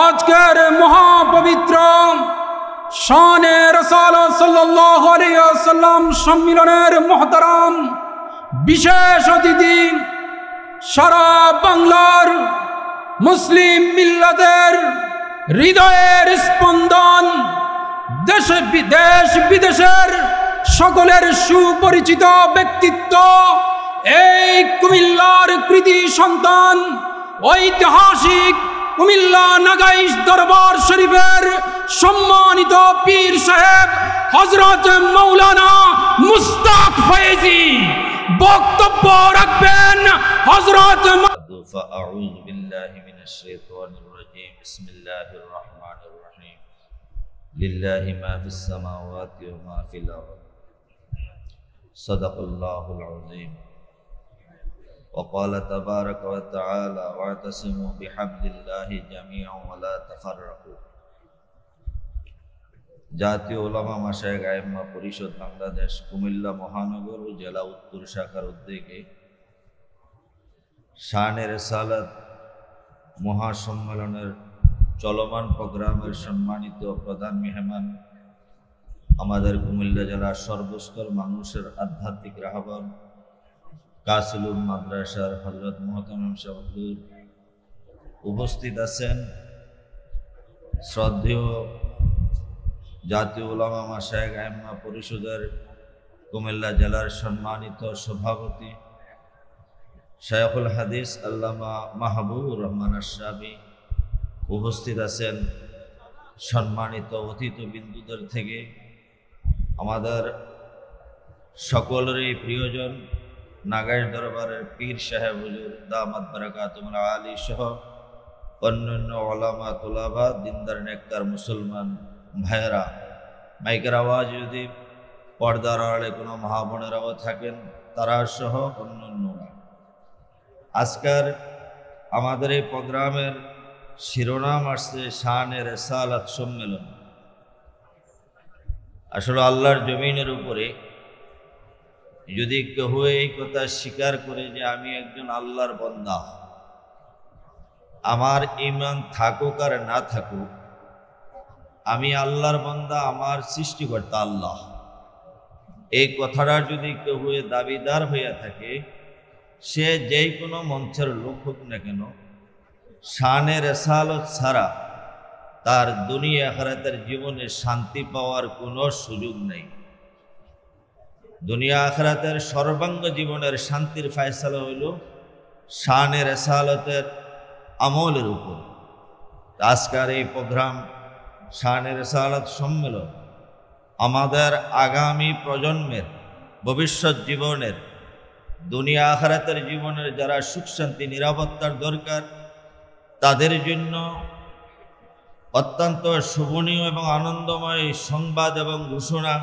আজকের মহাপবিত্র শানে রাসূলুল্লাহ সাল্লাল্লাহু আলাইহি ওয়াসাল্লাম সম্মিলনের মুহতারাম বিশেষ অতিথি, সারা বাংলার মুসলিম মিল্লাতের হৃদয়ের স্পন্দন, দেশ বিদেশের সকলের সুপরিচিত ব্যক্তিত্ব, এই কুমিল্লার কৃতি সন্তান, ঐতিহাসিক কুমিল্লা নাগাইশ দরবার শরীফের সম্মানিত পীর সাহেব হযরত মাওলানা মুস্তাক ফয়েজি বক্তব্য রাখবেন। হযরত فأعوذ بالله من الشيطان الرجيم بسم الله الرحمن الرحيم لله ما في السماوات وما في الأرض صدق الله العظيم وقال تبارك وتعالى واعتصموا بحبل الله جميعا ولا تفرقوا। জাতীয় উলামা মাশায়েখ আইম্মা পরিষদ বাংলাদেশ কুমিল্লা মহানগর ও জেলা উত্তর শাখার উদ্যোগে শানে রিসালাত মহাসম্মেলনের চলমান প্রোগ্রামের সম্মানিত প্রধান মেহমান, আমাদের কুমিল্লা জেলার সর্বস্তর মানুষের আধ্যাত্মিক রাহবার কাসিলুল মাদ্রাসার হযরত মুহতারাম শাহুর উপস্থিত আছেন, শ্রদ্ধেয় জাতীয় উলামা মাশায়েখ আইম্মা পরিষদের কুমিল্লা জেলার সম্মানিত সভাপতি শায়খুল হাদিস আল্লামা মাহবুবুর রহমান আশরাফি উপস্থিত আছেন, সম্মানিত অতিথিবৃন্দদের থেকে আমাদের সকলেরই প্রিয়জন নাগাইশ দরবারের পীর সাহেব হুজুর দামাত বারাকাতুল আলী সহ অন্যান্য ওলামা তুলাবা দিনদার নেককার মুসলমান ভাইয়েরা, মাইকের আওয়াজ যদি পর্দার আড়ে কোনো মা বোনেরাও থাকেন তারা সহ অন্যান্যরা, আজকের আমাদের এই প্রোগ্রামের শিরোনাম আসছে শানে রিসালাত সম্মেলন। আসলে আল্লাহর জমিনের উপরে যদি কেউ এই কথা স্বীকার করে যে আমি একজন আল্লাহর বান্দা, আমার ঈমান থাকুক আর না থাকুক, আমি আল্লাহর বান্দা, আমার সৃষ্টিকর্তা আল্লাহ, এই কথাটার যদি কেউ দাবিদার হইয়া থাকে, সে যেই কোনো মঞ্চের লোক হোক না কেন, শানে রিসালাত ছাড়া তার দুনিয়া আখিরাতের জীবনে শান্তি পাওয়ার কোনো সুযোগ নেই। দুনিয়া আখিরাতের সর্বাঙ্গ জীবনের শান্তির ফয়সালা হইল শানে রিসালাতের আমলের উপর। আজকের এই প্রোগ্রাম শানে রিসালাত সম্মেলন আমাদের আগামী প্রজন্মের ভবিষ্যৎ জীবনের দুনিয়া আখিরাতের জীবনের যারা সুখ শান্তি নিরাপত্তার দরকার তাদের জন্য অত্যন্ত শোভনীয় এবং আনন্দময় সংবাদ এবং ঘোষণা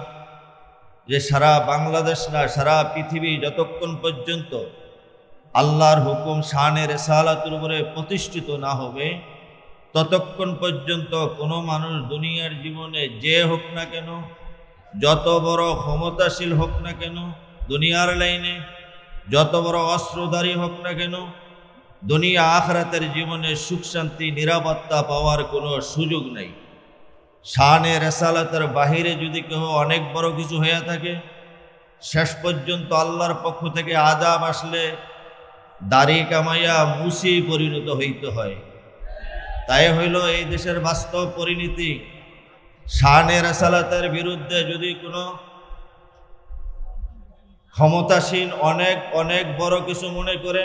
যে সারা বাংলাদেশ না সারা পৃথিবী যতক্ষণ পর্যন্ত আল্লাহর হুকুম শানে রিসালাতের উপরে প্রতিষ্ঠিত না হবে ততক্ষণ পর্যন্ত কোনো মানুষ দুনিয়ার জীবনে যে হোক না কেন, যত বড় ক্ষমতাশীল হোক না কেন দুনিয়ার লাইনে, যত বড় অস্ত্রধারী হোক না কেন, দুনিয়া আখিরাতের জীবনে সুখ শান্তি নিরাপত্তা পাওয়ার কোনো সুযোগ নেই। শানে রিসালাতের বাহিরে যদি কেউ অনেক বড় কিছু হয়ে থাকে, শেষ পর্যন্ত আল্লাহর পক্ষ থেকে আযাব আসলে দাড়ি কামাইয়া মুসি পরিণত হইতে হয়। তাই হইল এই দেশের বাস্তব পরিণতি। শানে রিসালাতের বিরুদ্ধে যদি কোনো ক্ষমতাসীন অনেক অনেক বড় কিছু মনে করে,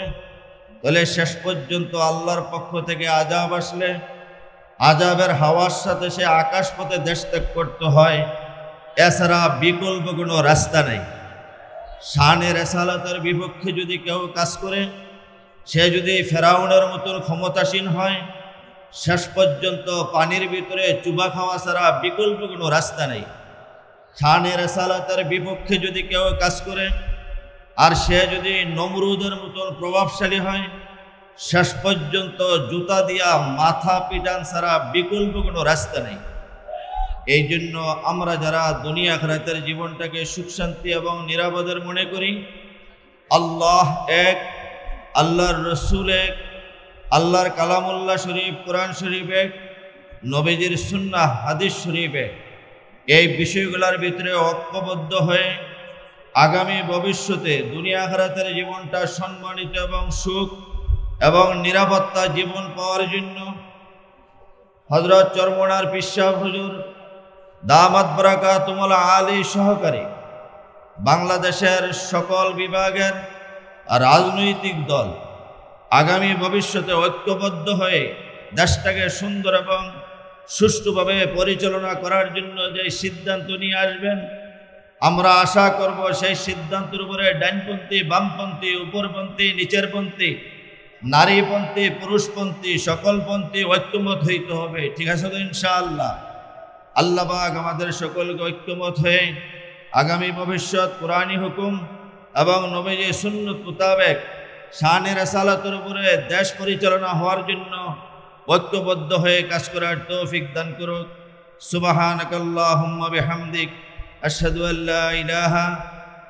তাহলে শেষ পর্যন্ত আল্লাহর পক্ষ থেকে আযাব আসলে আযাবের হাওয়ার সাথে সে আকাশ পথে দেশ ত্যাগ করতে হয়, এছাড়া বিকল্প কোনো রাস্তা নেই। শানে রিসালাতের বিপক্ষে যদি কেউ কাজ করে, সে যদি ফেরাউনের মতন ক্ষমতাসীন হয়, শেষ পর্যন্ত পানির ভিতরে চুবা খাওয়া ছাড়া বিকল্প কোনো রাস্তা নেই। শানে রিসালাতের বিপক্ষে যদি কেউ কাজ করে আর সে যদি নমরুদের মতন প্রভাবশালী হয়, শেষ পর্যন্ত জুতা দিয়া মাথা পিটান ছাড়া বিকল্প কোনো রাস্তা নেই। এই জন্য আমরা যারা দুনিয়া আখিরাতের জীবনটাকে সুখ শান্তি এবং নিরাপদের মনে করি, আল্লাহ এক, আল্লাহর রসুল এক, আল্লাহর কালামুল্লাহ শরীফ কোরআন শরীফ এক, নবীজির সুন্নাহ হাদিস শরীফ এক, এই বিষয়গুলোর ভিতরে ঐক্যবদ্ধ হয়ে আগামী ভবিষ্যতে দুনিয়া আখিরাতের জীবনটা সম্মানিত এবং সুখ এবং নিরাপত্তা জীবন পাওয়ার জন্য হযরত চরমনার পীর সাহেব হুজুর দামাত বারাকাতুল আলী সহকারী বাংলাদেশের সকল বিভাগের রাজনৈতিক দল আগামী ভবিষ্যতে ঐক্যবদ্ধ হয়ে দেশটাকে সুন্দর এবং সুষ্ঠুভাবে পরিচালনা করার জন্য যে সিদ্ধান্ত নিয়ে আসবেন, আমরা আশা করব সেই সিদ্ধান্তের উপরে ডানপন্থী, বামপন্থী, উপরপন্থী, নিচেরপন্থী, নারীপন্থী, পুরুষপন্থী, সকলপন্থী ঐক্যমত হইতে হবে। ঠিক আছে তো ইনশাআল্লাহ? আল্লাহ পাক আমাদের সকলকে ঐক্যমত হয়ে আগামী ভবিষ্যৎ কোরআনী হুকুম এবং নবীজির সুন্নত মোতাবেক শানে রিসালাতের উপরে দেশ পরিচালনা হওয়ার জন্য ঐক্যবদ্ধ হয়ে কাজ করার তৌফিক দান করুক। সুবহানাকাল্লাহুম্মা বিহামদিক আশহাদু আল্লা ইলাহা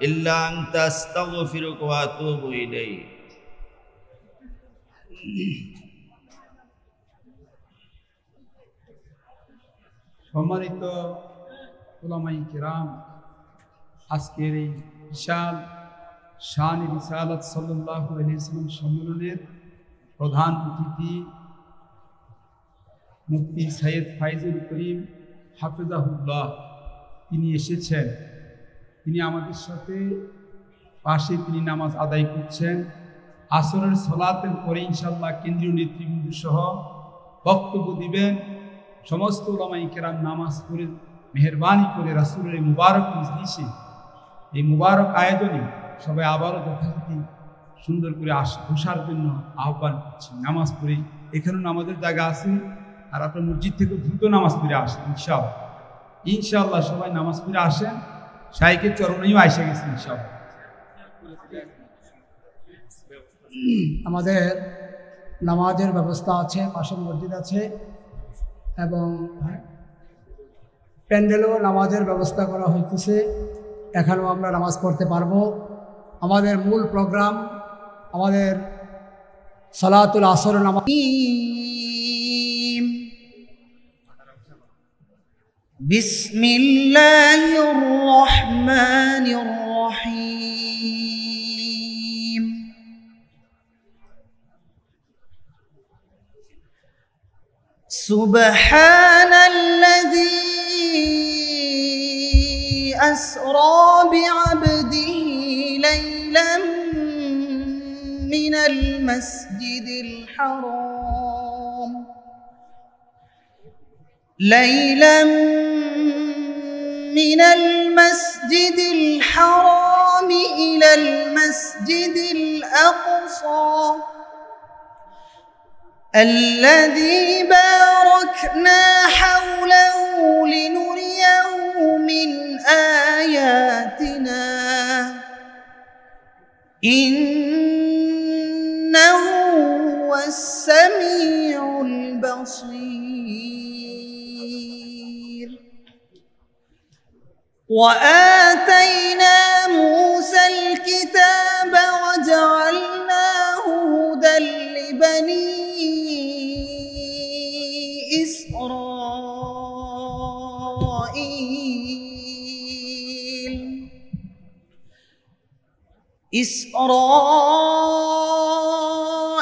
ইল্লা আনতা আস্তাগফিরুকা ওয়া আতুবু ইলাইক। সম্মানিত উলামায়ে কিরাম, আজকের এই বিশাল শানে রিসালাত সাল্লাল্লাহু আলাইহি ওয়াসাল্লাম সম্মেলনের প্রধান অতিথি মুফতি সৈয়দ ফাইজুল করিম হাফিজাহুল্লাহ, তিনি এসেছেন। তিনি আমাদের সাথে পাশে তিনি নামাজ আদায় করছেন। আসরের সালাতের পরে ইনশাআল্লাহ কেন্দ্রীয় নেতৃবৃন্দ সহ বক্তব্য দিবেন। সমস্ত উলামায়ে কেরাম নামাজ পড়ে মেহরবানি করে রাসূলের এই মুবারক মজলিসে, এই মুবারক আয়োজনে সবাই আবারও যথারীতি সুন্দর করে বসার জন্য আহ্বান করছি। নামাজ পড়ে এখানেও নামাজের জায়গা আছে, আর আপনার মসজিদ থেকে দ্রুত নামাজ পড়ে আসেন ইনশাআল্লাহ। ইনশাআল্লাহ সবাই নামাজ পড়ে আসেন। শাইখের চরণেও আইসা গেছে ইনশাআল্লাহ। আমাদের নামাজের ব্যবস্থা আছে, পাশে মসজিদ আছে এবং প্যান্ডেলও নামাজের ব্যবস্থা করা হইতেছে। এখানেও আমরা নামাজ পড়তে পারবো। আমাদের মূল প্রোগ্রাম আমাদের সালাতুল আসর নামাজ। বিসমিল্লাহির রহমানির রহিম। সুবহানাল্লাযী أسرى بعبده ليلا من المسجد الحرام ليلا من المسجد الحرام إلى المسجد الأقصى الذي باركنا حوله لنريه من آياتنا إنه هو السميع البصير وآتينا موسى الكتاب وجعلناه هدى لبني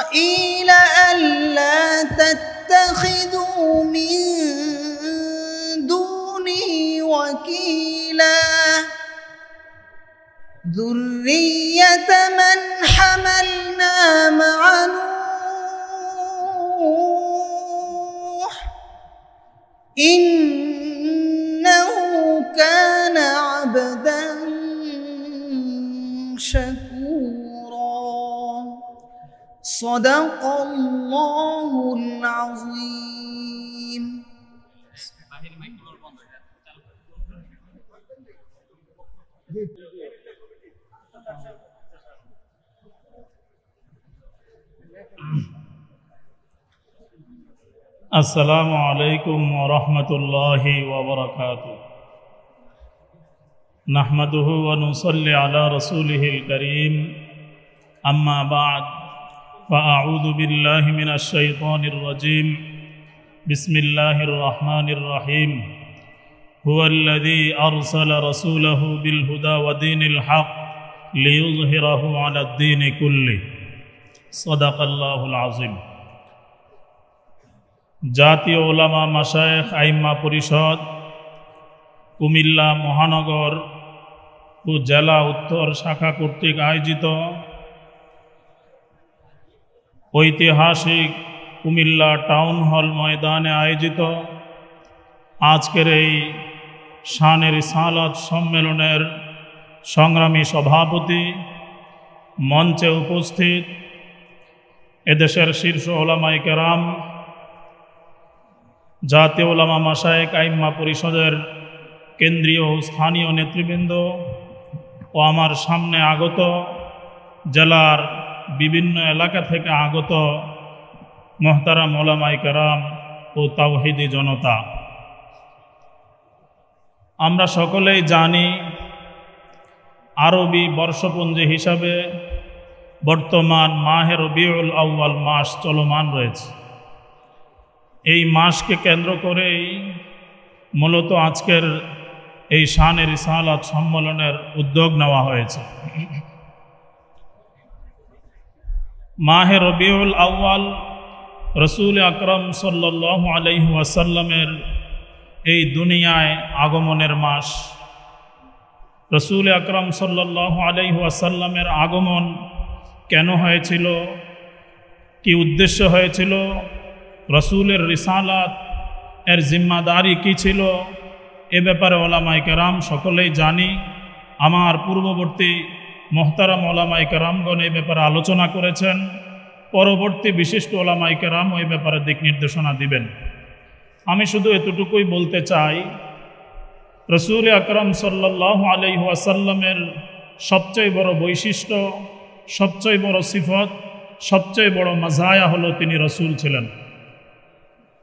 إسرائيل ألا تتخذوا من دونه وكيلا ذرية من حملنا مع نوح إنه كان عبدا شكورا صدق الله العظيم আসসালামু আলাইকুম ওয়া রাহমাতুল্লাহি ওয়া বারাকাতুহু নাহমাদুহু ওয়া নুসাল্লি আলা রাসূলিহিল কারীম আম্মা বা'দ ফাআউযু বিল্লাহি মিনাশ শাইতানির রাজীম বিসমিল্লাহির রহমানির রহিম হুয়াল্লাযী আরসালা রাসূলাহু বিল হুদা ওয়া দীনিল হক লিইয়ুযহিরাহু আলাদ দীনি কুল্লিহি সাদাকাল্লাহুল আযীম। জাতীয় ওলামা মাশায়েখ আইম্মা পরিষদ কুমিল্লা মহানগর ও জেলা উত্তর শাখা কর্তৃক আয়োজিত ঐতিহাসিক কুমিল্লা টাউন হল ময়দানে আয়োজিত আজকের এই শানের রিসালাত সম্মেলনের সংগ্রামী সভাপতি, মঞ্চে উপস্থিত এদেশের শীর্ষ ওলামায়ে কেরাম, জাতীয় ওলামা মাশায়েখ আইম্মা পরিষদের কেন্দ্রীয় ও স্থানীয় নেতৃবৃন্দ ও আমার সামনে আগত জেলার বিভিন্ন এলাকা থেকে আগত মুহতারাম ওলামায়ে কেরাম ও তাওহীদি জনতা, আমরা সকলেই জানি আরবি বর্ষপঞ্জি হিসাবে বর্তমান মাহে রবিউল আউয়াল মাস চলমান রয়েছে। এই মাসকে কেন্দ্র করেই মূলত আজকের এই শানে রিসালাত সম্মেলনের উদ্যোগ নেওয়া হয়েছে। মাহে রবিউল আউয়াল রসুল আকরাম সাল্লাল্লাহু আলাইহি ওয়াসাল্লামের এই দুনিয়ায় আগমনের মাস। রসুল আকরাম সাল্লাল্লাহু আলাইহি ওয়াসাল্লামের আগমন কেন হয়েছিল, কি উদ্দেশ্য হয়েছিল, রসুলের রিসালাত এর জিম্মাদারি কী ছিল, এ ব্যাপারে ওলামায়ে কেরাম সকলেই জানি। আমার পূর্ববর্তী মোহতারাম ওলামায়ে কেরামগণ এই ব্যাপারে আলোচনা করেছেন, পরবর্তী বিশিষ্ট ওলামায়ে কেরাম এই ব্যাপারে দিক নির্দেশনা দিবেন। আমি শুধু এতটুকুই বলতে চাই, রসুল আকরাম সাল্লাল্লাহু আলাইহি ওয়াসাল্লামের সবচেয়ে বড় বৈশিষ্ট্য, সবচেয়ে বড় সিফত, সবচেয়ে বড় মাজায়া হলো তিনি রসুল ছিলেন।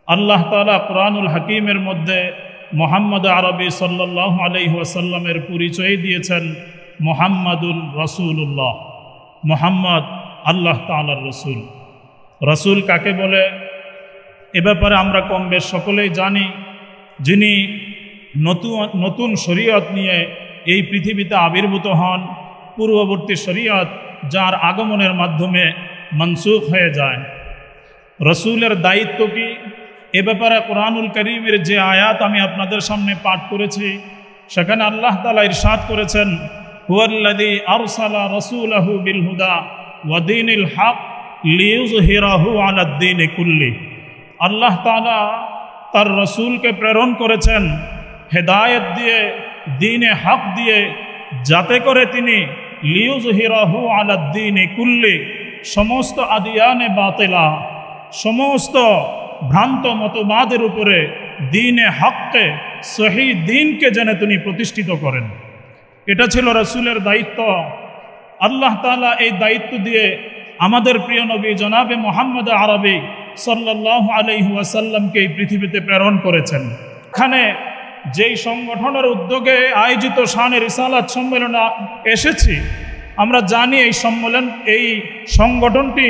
আল্লাহ তাআলা কুরআনুল হাকিমের মধ্যে মুহাম্মদ আরবি সাল্লাল্লাহু আলাইহি ওয়াসাল্লামের পরিচয় দিয়েছেন মুহাম্মাদুন রাসূলুল্লাহ, মুহাম্মদ আল্লাহ তাআলার রসুল। রসুল কাকে বলে এ ব্যাপারে আমরা কম বেশ সকলেই জানি। যিনি নতুন শরীয়ত নিয়ে এই পৃথিবীতে আবির্ভূত হন, পূর্ববর্তী শরীয়ত যার আগমনের মাধ্যমে মনসুখ হয়ে যায়। রসুলের দায়িত্ব কি, এ ব্যাপারে কোরআনুল কারীমের যে আয়াত আমি আপনাদের সামনে পাঠ করেছি, সেখানে আল্লাহ তাআলা ইরশাদ করেছেন, হুয়াল্লাযী আরসালা রাসূলাহু বিল হুদা ওয়া দীনিল হক লিইয়ুযহিরাহু আলাদ দীনি কুল্লি। আল্লাহ তাআলা তার রসুলকে প্রেরণ করেছেন হেদায়েত দিয়ে, দ্বীনে হক দিয়ে, যাতে করে তিনি লিয়ুজহিরাহু আলাদ্দীনি কুল্লি, সমস্ত আদিয়ানে বাতিলা, সমস্ত ভ্রান্ত মতবাদের উপরে দ্বীনে হককে, সহি দ্বীনকে যেন তিনি প্রতিষ্ঠিত করেন। এটা ছিল রসুলের দায়িত্ব। আল্লাহ তাআলা এই দায়িত্ব দিয়ে আমাদের প্রিয় নবী জনাবে মুহাম্মদ আরবি সাল্লাল্লাহু আলাইহি ওয়াসাল্লামকে এই পৃথিবীতে প্রেরণ করেছেন। এখানে যেই সংগঠনের উদ্যোগে আয়োজিত শানে রিসালাত সম্মেলনে এসেছি, আমরা জানি এই সংগঠনটি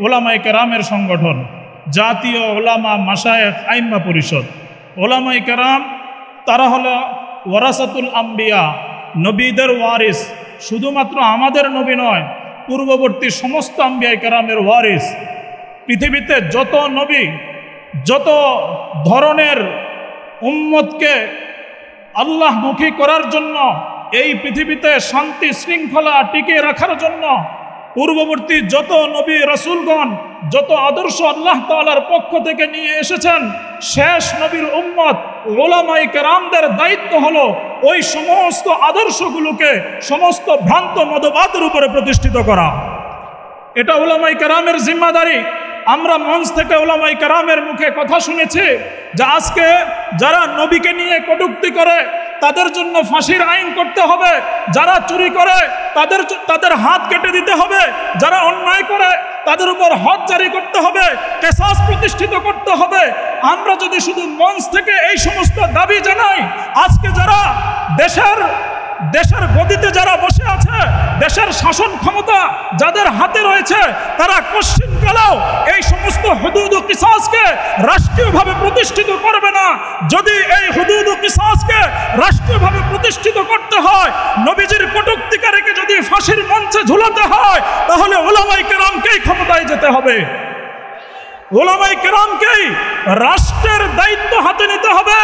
ওলামায়ে কেরামের সংগঠন, জাতীয় ওলামা মাশায়েখ আইম্মা পরিষদ। ওলামায়ে কেরাম তারা হলো ওয়ারাসাতুল আম্বিয়া, নবীদের ওয়ারিস। শুধুমাত্র আমাদের নবী নয়, পূর্ববর্তী সমস্ত আম্বিয়ায়ে কেরামের ওয়ারিস। পৃথিবীতে যত নবী, যত ধরনের উম্মতকে আল্লাহমুখী করার জন্য, এই পৃথিবীতে শান্তি শৃঙ্খলা টিকিয়ে রাখার জন্য পূর্ববর্তী যত নবী রাসূলগণ যত আদর্শ আল্লাহ তাআলার পক্ষ থেকে নিয়ে এসেছেন, শেষ নবীর উম্মত ওলামায়ে কেরামদের দায়িত্ব হলো ওই সমস্ত আদর্শগুলোকে সমস্ত ভ্রান্ত মতবাদের উপরে প্রতিষ্ঠিত করা। এটা ওলামায়ে কেরামের জিম্মাদারি। আমরা মঞ্চ থেকে ওলামায়ে কেরামের মুখে কথা শুনেছি যে আজকে যারা নবীকে নিয়ে কটূক্তি করে তাদের জন্য ফাঁসির আইন করতে হবে, যারা চুরি করে তাদের হাত কেটে দিতে হবে, যারা অন্যায় করে তাদের উপর হদ জারি করতে হবে, কিসাস প্রতিষ্ঠিত করতে হবে। আমরা যদি শুধু মঞ্চ থেকে এই সমস্ত দাবি জানাই, আজকে যারা দেশের গদিতে যারা বসে আছে, দেশের শাসন ক্ষমতা যাদের হাতে রয়েছে, তারা কোশ্চিনকালেও এই সমস্ত হুদুদ ও কিসাসকে রাষ্ট্রীয়ভাবে প্রতিষ্ঠিত করবে না। যদি এই হুদুদ ও কিসাসকে রাষ্ট্রীয়ভাবে প্রতিষ্ঠিত করতে হয়, নবীজির কটূক্তিকারীকে যদি ফাঁসির মঞ্চে ঝুলাতে হয়, তাহলে ওলামায়ে কেরামকেই ক্ষমতায় যেতে হবে, ওলামায়ে কেরামকেই রাষ্ট্রের দায়িত্ব হাতে নিতে হবে।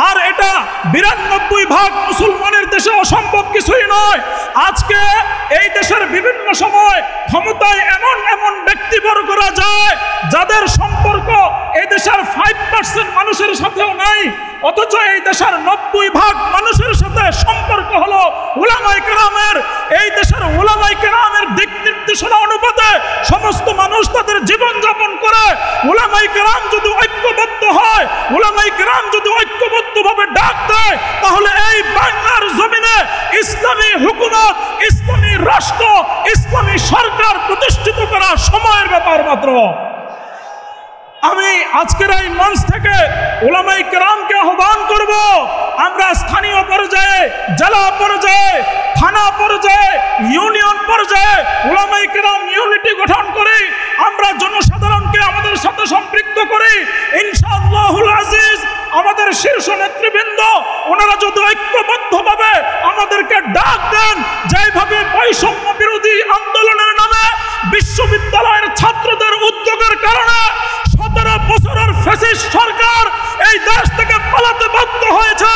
আর এটা 92% মুসলমানের দেশে অসম্ভব কিছুই নয়। আজকে এই দেশের বিভিন্ন সময় ক্ষমতায় এমন এমন ব্যক্তিবর্গরা যায় যাদের সম্পর্ক এই দেশের 5% মানুষের সাথেও নাই, অথচ এই দেশের 90% মানুষের সাথে সম্পর্ক হলো উলামায়ে কেরামের। এই দেশের উলামায়ে কেরামের দিক নির্দেশনা অনুপাতে সমস্ত মানুষ তাদের জীবন যাপন করে। উলামায়ে কেরাম যদি ঐক্যবদ্ধ হয়, উলামায়ে কেরাম যদি ঐক্যবদ্ধভাবে ডাক দেয়, তাহলে এই বাংলার জমিনে ইসলামী হুকুমত, ইসলামী রাষ্ট্র, ইসলামী সরকার প্রতিষ্ঠিত করা সময়ের ব্যাপার মাত্র। আমি আজকের এই মঞ্চ থেকে উলামায়ে কেরামকে আহ্বান করব, আমরা স্থানীয় পর্যায়ে, জেলা পর্যায়ে, থানা পর্যায়ে, ইউনিয়ন পর্যায়ে উলামায়ে কেরাম ইউনিটি গঠন করি, আমরা জনসাধারণকে আমাদের সাথে সম্পৃক্ত করি। ইনশাআল্লাহুল আজিজ আমাদের শীর্ষ নেতৃবৃন্দ ওনারা যদি ঐক্যবদ্ধভাবে আমাদেরকে ডাক দেন, যেভাবে বৈষম্য বিরোধী আন্দোলনের নামে বিশ্ববিদ্যালয়ের ছাত্রদের উদ্যোগের কারণে 17 বছরের ফ্যাসিস্ট সরকার এই দেশ থেকে পালাতে বাধ্য হয়েছে,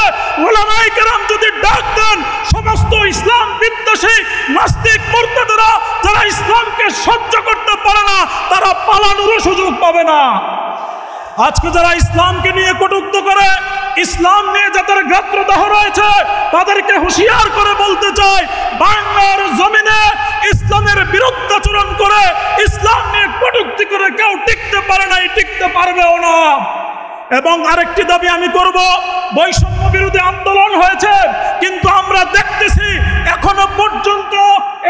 উলামায়ে কেরাম যদি ডাক দেন, সমস্ত ইসলাম বিদ্বেষী নাস্তিক মুরতাদরা যারা ইসলামকে সহ্য করতে পারে না, তারা পালানোর সুযোগ পাবে না। আজকে যারা ইসলামকে নিয়ে কটূক্তি করে, ইসলাম নিয়ে যাদের গাত্রদাহ রয়েছে, তাদেরকে হুঁশিয়ার করে বলতে চাই, বাংলার জমিনে ইসলামের বিরুদ্ধাচরণ করে, ইসলাম নিয়ে কটূক্তি করে কেউ টিকতে পারে নাই, টিকতে পারবেও না। এবং আরেকটি দাবি আমি করব, বৈষম্য বিরোধী আন্দোলন হয়েছে, কিন্তু আমরা দেখতেছি এখনো পর্যন্ত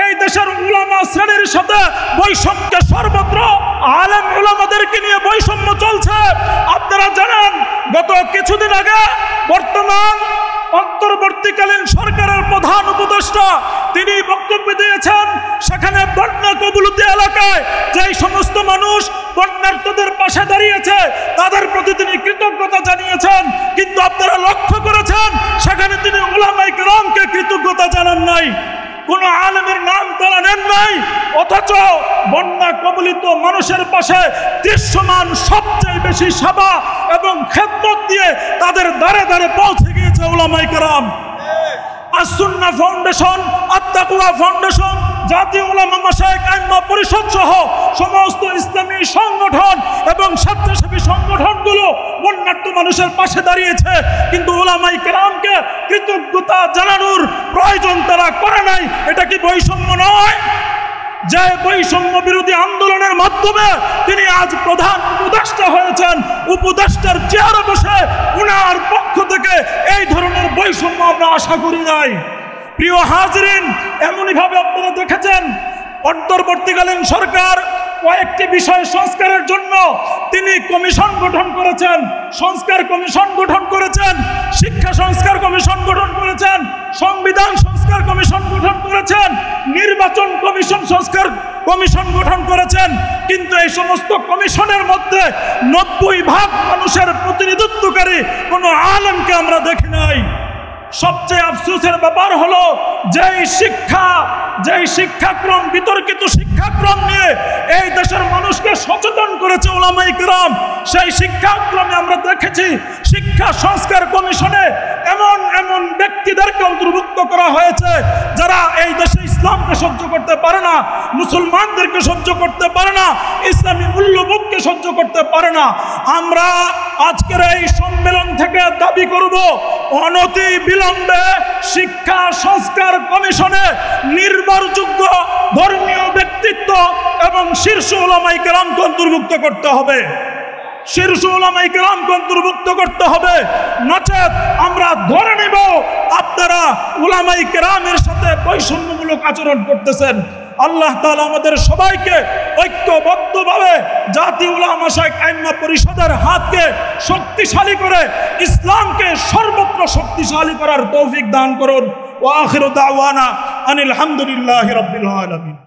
এই দেশের উলামা শ্রেণীর সাথে বৈষম্যকে সর্বত্র আলেম উলামাদেরকে নিয়ে বৈষম্য চলছে। আপনারা জানেন গত কিছুদিন আগে বর্তমান অন্তর্বর্তীকালীন সরকারের প্রধান উপদেষ্টা তিনি বক্তব্য দিয়েছেন, সেখানে বন্যা কবলিত এলাকায় যেই সমস্ত মানুষ বন্যার্তদের পাশে দাঁড়িয়েছে তাদের প্রতি তিনি কৃতজ্ঞতা জানিয়েছেন, কিন্তু আপনারা লক্ষ্য করেছেন সেখানে তিনি উলামায়ে কেরামকে কৃতজ্ঞতা জানান নাই, কোন আলেমের নাম তারা নেন নাই। অথচ বন্যা কবলিত মানুষের পাশে দৃশ্যমান সবচেয়ে বেশি সেবা এবং খেদমত দিয়ে তাদের দ্বারে দ্বারে পৌঁছে গিয়েছে উলামায়ে কেরাম। আস-সুন্নাহ ফাউন্ডেশন, আত-তাকওয়া ফাউন্ডেশন, জাতীয় উলামা মাশায়েখ আইম্মা পরিষদ সহ সমস্ত ইসলামী সংগঠন এবং স্বেচ্ছাসেবী সংগঠনগুলো বন্যার্ত মানুষের পাশে দাঁড়িয়েছে, কিন্তু ওলামায়ে কেরামকে কৃতজ্ঞতা জানানোর প্রয়োজন তারা করে নাই। এটা কি বৈষম্য নয়? যে বৈষম্য বিরোধী আন্দোলনের মাধ্যমে তিনি আজ প্রধান উপদেষ্টা হয়েছেন, উপদেষ্টার চেয়ারে বসে উনার পক্ষ থেকে এই ধরনের বৈষম্য আমরা আশা করি নাই। প্রিয় হাজরিন, এমনইভাবে আপনারা দেখেছেন অন্তর্বর্তীকালীন সরকার কয়েকটি বিষয় সংস্কারের জন্য তিনি কমিশন গঠন করেছেন, সংস্কার কমিশন গঠন করেছেন, শিক্ষা সংস্কার কমিশন গঠন করেছেন, সংবিধান সংস্কার কমিশন গঠন করেছেন, নির্বাচন কমিশন সংস্কার কমিশন গঠন করেছেন। কিন্তু এই সমস্ত কমিশনের মধ্যে 90% মানুষের প্রতিনিধিত্বকারী কোনো আলেমকে আমরা দেখি নাই। সবচেয়ে আফসোসের ব্যাপার হলো যেই শিক্ষাক্রম বিতর্কিত শিক্ষাক্রম নিয়ে এই দেশের মানুষকে সচেতন করেছে ওলামায়ে কেরাম, সেই শিক্ষাক্রমে আমরা দেখেছি শিক্ষা সংস্কার কমিশনে এমন এমন ব্যক্তিদেরকে অন্তর্ভুক্ত করা হয়েছে যারা এই দেশে ইসলামকে সহ্য করতে পারে না, মুসলমানদেরকে সহ্য করতে পারে না, ইসলামী মূল্যবোধকে সহ্য করতে পারে না। আমরা আজকের এই সম্মেলন থেকে দাবি করব অনতি বিলম্বে শিক্ষা সংস্কার কমিশনে নির্ভরযোগ্য ধর্মীয় ব্যক্তিত্ব এবং শীর্ষ উলামায়ে কেরামকে অন্তর্ভুক্ত করতে হবে, শীর্ষ উলামায়ে কেরামকে অন্তর্ভুক্ত করতে হবে। নচেত আমরা ধরে নেব আপনারা উলামায়ে কেরামের সাথে বৈষম্যমূলক আচরণ করতেছেন। আল্লাহ তাআলা আমাদের সবাইকে ঐক্যবদ্ধভাবে জাতীয় উলামা শায়েখ আইম্মা পরিষদের হাতকে শক্তিশালী করে ইসলামকে সর্বত্র শক্তিশালী করার তৌফিক দান করুন। ওয়া আখিরু দাওয়ানা আনিল হামদুলিল্লাহি রাব্বিল আলামিন।